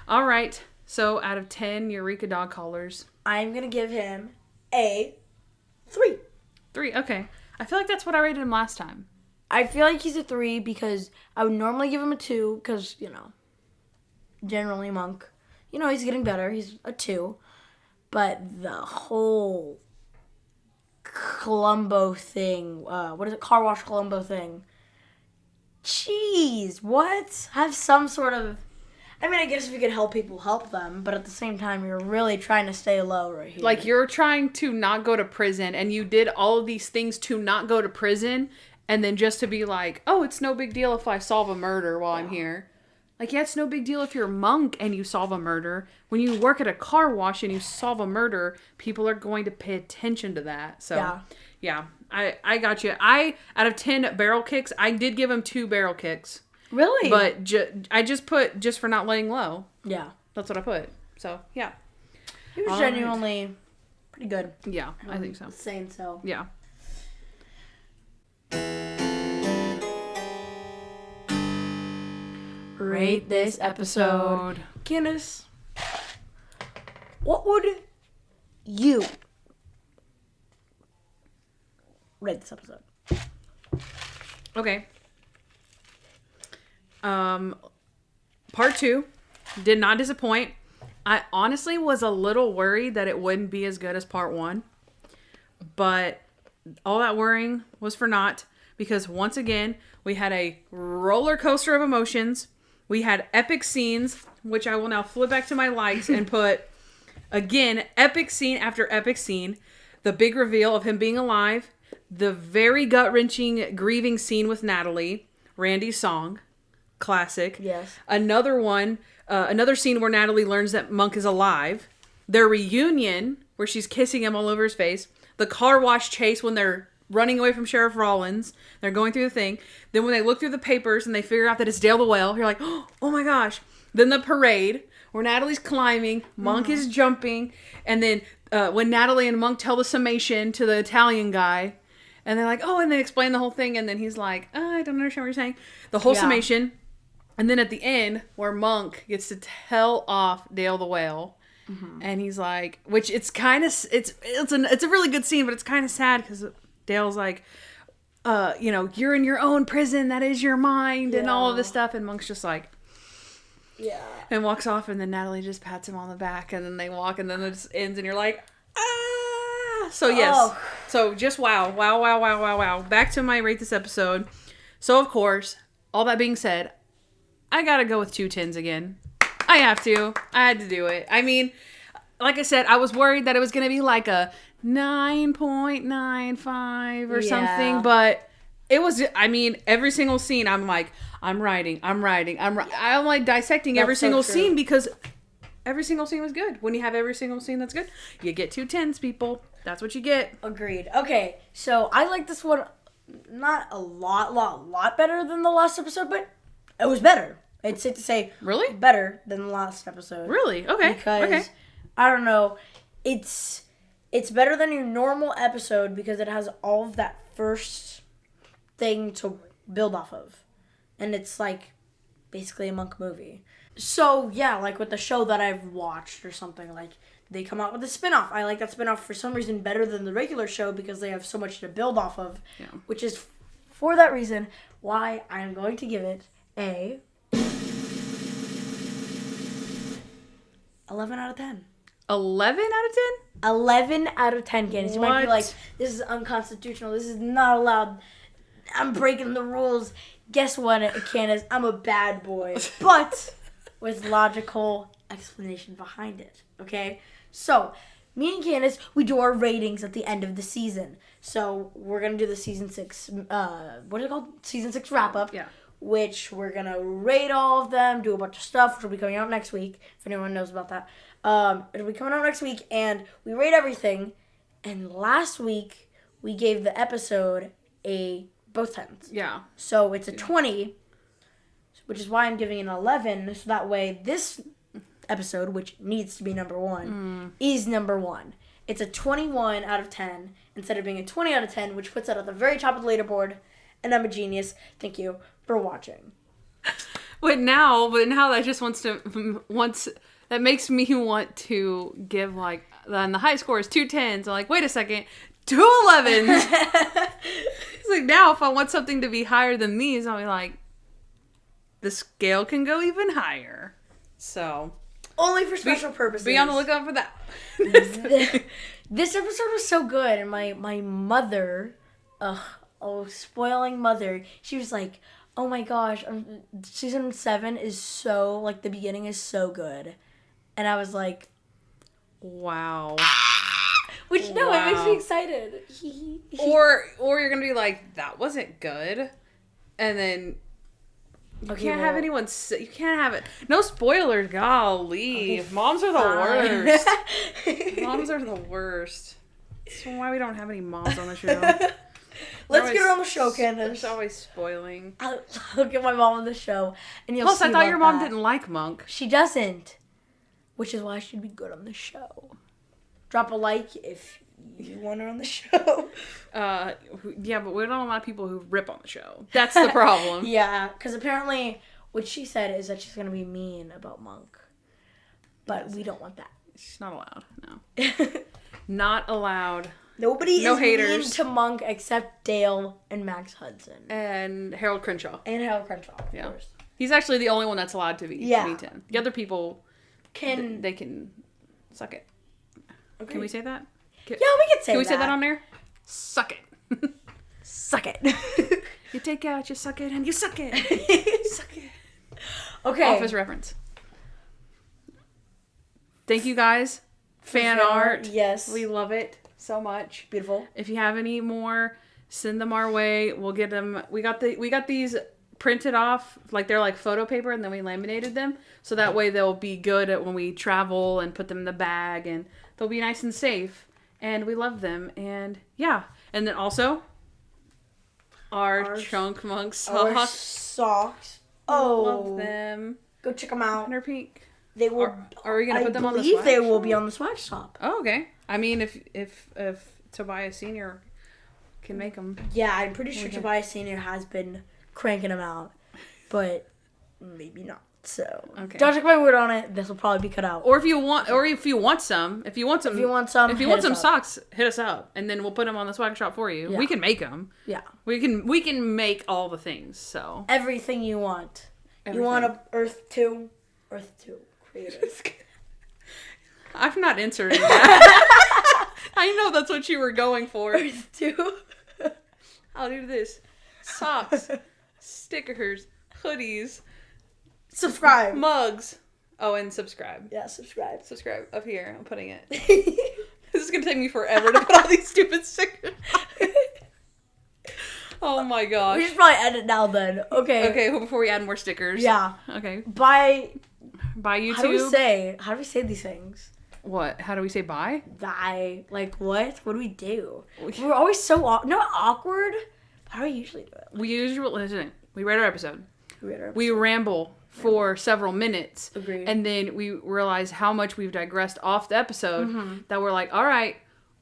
All right. So out of 10 Eureka dog collars, I'm going to give him a 3. 3, okay. I feel like that's what I rated him last time. I feel like he's a 3 because I would normally give him a 2 because, generally Monk, he's getting better. He's a 2. But the whole Columbo thing, car wash Columbo thing. Jeez, what? Have some sort of... I guess if you could help people, help them. But at the same time, you're really trying to stay low right here. Like, you're trying to not go to prison, and you did all of these things to not go to prison, and then just to be like, oh, it's no big deal if I solve a murder while I'm here. Like, yeah, it's no big deal if you're a monk and you solve a murder. When you work at a car wash and you solve a murder, people are going to pay attention to that. So, yeah I got you. Out of 10 barrel kicks, I did give him 2 barrel kicks. Really? But I just put just for not laying low. Yeah. That's what I put. So, yeah. He was genuinely pretty good. Yeah, I think so. Saying so. Yeah. rate this episode. Candyce, what would you rate this episode? Okay. Part 2 did not disappoint. I honestly was a little worried that it wouldn't be as good as part 1. But all that worrying was for naught, because once again, we had a roller coaster of emotions. We had epic scenes, which I will now flip back to my likes and put, again, epic scene after epic scene. The big reveal of him being alive. The very gut-wrenching, grieving scene with Natalie. Randy's song. Classic. Yes. Another one, another scene where Natalie learns that Monk is alive. Their reunion, where she's kissing him all over his face. The car wash chase when they're running away from Sheriff Rollins. They're going through the thing. Then when they look through the papers and they figure out that it's Dale the Whale, you're like, oh my gosh. Then the parade, where Natalie's climbing, Monk is jumping. And then when Natalie and Monk tell the summation to the Italian guy, and they're like, oh, and they explain the whole thing. And then he's like, I don't understand what you're saying. The whole summation. And then at the end, where Monk gets to tell off Dale the Whale. And he's like, which it's kind of, it's a really good scene, but it's kind of sad because Dale's like, you're in your own prison. That is your mind and all of this stuff. And Monk's just like, and walks off. And then Natalie just pats him on the back and then they walk and then it just ends and you're like, ah. So yes. So just wow. Back to my rate this episode. So of course, all that being said, I gotta go with 2 10s again. I have to. I had to do it. I mean, like I said, I was worried that it was going to be like a 9.95 or something, but it was, I mean, every single scene, I'm like, I'm like dissecting every single scene because every single scene was good. When you have every single scene that's good, you get 2 10s, people. That's what you get. Agreed. Okay, so I like this one not a lot better than the last episode, but it was better. It's safe to say, really better than the last episode. Really? Okay. Because I don't know, it's better than your normal episode because it has all of that first thing to build off of, and it's like basically a Monk movie. So yeah, like with the show that I've watched or something, like they come out with a spinoff. I like that spinoff for some reason better than the regular show because they have so much to build off of, which is for that reason why I'm going to give it a 11 out of 10. 11 out of 10? 11 out of 10, Candyce. You might be like, this is unconstitutional. This is not allowed. I'm breaking the rules. Guess what, Candyce? I'm a bad boy. But with logical explanation behind it. Okay? So, me and Candyce, we do our ratings at the end of the season. So, we're going to do the season 6, what is it called? Season 6 wrap-up. Yeah. Which we're going to rate all of them, do a bunch of stuff, which will be coming out next week, if anyone knows about that. It'll be coming out next week, and we rate everything. And last week, we gave the episode both 10s. Yeah. So it's a 20, which is why I'm giving it an 11, so that way this episode, which needs to be number 1, is number 1. It's a 21 out of 10, instead of being a 20 out of 10, which puts it at the very top of the leaderboard. And I'm a genius. Thank you for watching. But now that just that makes me want to give like, then the high score is 2 10s. I'm like, wait a second, 2 11s. It's like now if I want something to be higher than these, I'll be like, the scale can go even higher. So only for special purposes. Be on the lookout for that. This episode was so good, and my mother, spoiling mother, she was like, oh my gosh, season 7 is so, like, the beginning is so good. And I was like, wow. Which, no, it makes me excited. Or you're going to be like, that wasn't good. And then you can't have anyone, you can't have it. No spoilers, golly. Okay, moms are the worst. Moms are the worst. That's why we don't have any moms on the show. Let's get her on the show, Candyce. She's always spoiling. I'll get my mom on the show, and you'll see. Plus, I thought your mom didn't like Monk. She doesn't, which is why she'd be good on the show. Drop a like if you want her on the show. Yeah, but we don't have a lot of people who rip on the show. That's the problem. Yeah, because apparently What she said is that she's going to be mean about Monk. But we don't want that. She's not allowed. No. Not allowed. Nobody No is haters. mean to Monk except Dale and Max Hudson. And Harold Crenshaw. Of course. He's actually the only one that's allowed to be mean to him. The other people they can suck it. Okay. Can we say that? Yeah, we can say that. Can we say that on there? Suck it. Suck it. You take out, you suck it, and you suck it. Suck it. Okay. Office reference. Thank you guys. Fan art. Yes. We love it so much. Beautiful. If you have any more, send them our way. We'll get them. We got these printed off, like they're like photo paper, and then we laminated them. So that way they'll be good at when we travel and put them in the bag, and they'll be nice and safe. And we love them. And yeah. And then also our Chunk Monk socks. Oh. Love them. Go check them out. And they're pink. They will. Are we gonna put them on the swag? I believe they will be on the swag shop. Oh, okay. I mean, if Tobias Senior can make them. Yeah, I'm pretty sure Tobias Senior has been cranking them out, but maybe not. So don't take my word on it. This will probably be cut out. Or if you want some socks, hit us up, and then we'll put them on the swag shop for you. Yeah. We can make them. Yeah, we can make all the things. So everything you want. Everything. You want a Earth 2 creative. I'm not inserting that. I know that's what you were going for. Earth 2. I'll do this. Socks, stickers, hoodies, subscribe, mugs. Oh, and subscribe. Yeah, subscribe. Subscribe up here. I'm putting it. This is gonna take me forever to put all these stupid stickers. Oh my gosh. We should probably end it now then. Okay. Okay, before we add more stickers. Yeah. Okay. Bye YouTube. How do we say these things? What? How do we say bye? Bye. Like what? What do we do? We're always so not awkward. How do we usually do it? We read our episode. We ramble for several minutes. Agreed. And then we realize how much we've digressed off the episode that we're like, all right,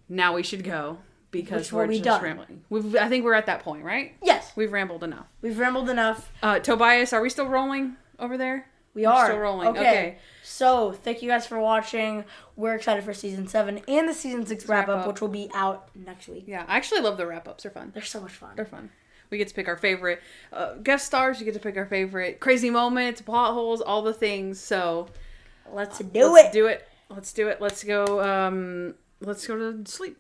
now we should go. Because we're just rambling. I think we're at that point, right? Yes. We've rambled enough. Tobias, are we still rolling over there? We are. Still rolling. Okay. So, thank you guys for watching. We're excited for Season 7 and the Season 6 wrap-up, which will be out next week. Yeah, I actually love the wrap-ups. They're fun. They're so much fun. They're fun. We get to pick our favorite guest stars. We get to pick our favorite crazy moments, plot holes, all the things. So, let's do it. Let's do it. Let's go to sleep.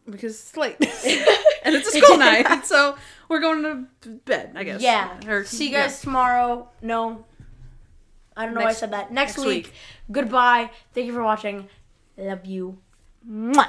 Because it's late. And it's a school night. So we're going to bed, I guess. Yeah. See you guys tomorrow. No. I don't know why I said that. Next week. Goodbye. Thank you for watching. Love you. Mwah.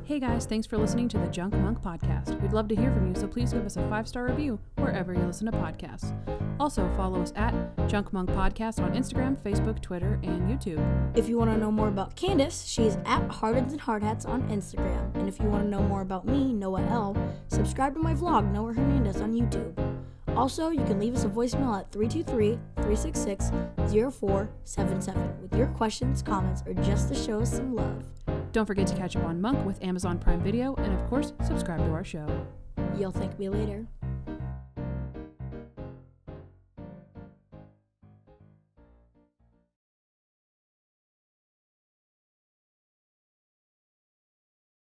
Hey guys, thanks for listening to the Junk Monk Podcast. We'd love to hear from you, so please give us a 5-star review wherever you listen to podcasts. Also, follow us at Junk Monk Podcast on Instagram, Facebook, Twitter, and YouTube. If you want to know more about Kandyce, she's at Hardens and Hardhats on Instagram. And if you want to know more about me, Noah L., subscribe to my vlog, Noah Hernandez, on YouTube. Also, you can leave us a voicemail at 323-366-0477 with your questions, comments, or just to show us some love. Don't forget to catch up on Monk with Amazon Prime Video, and of course, subscribe to our show. You'll thank me later.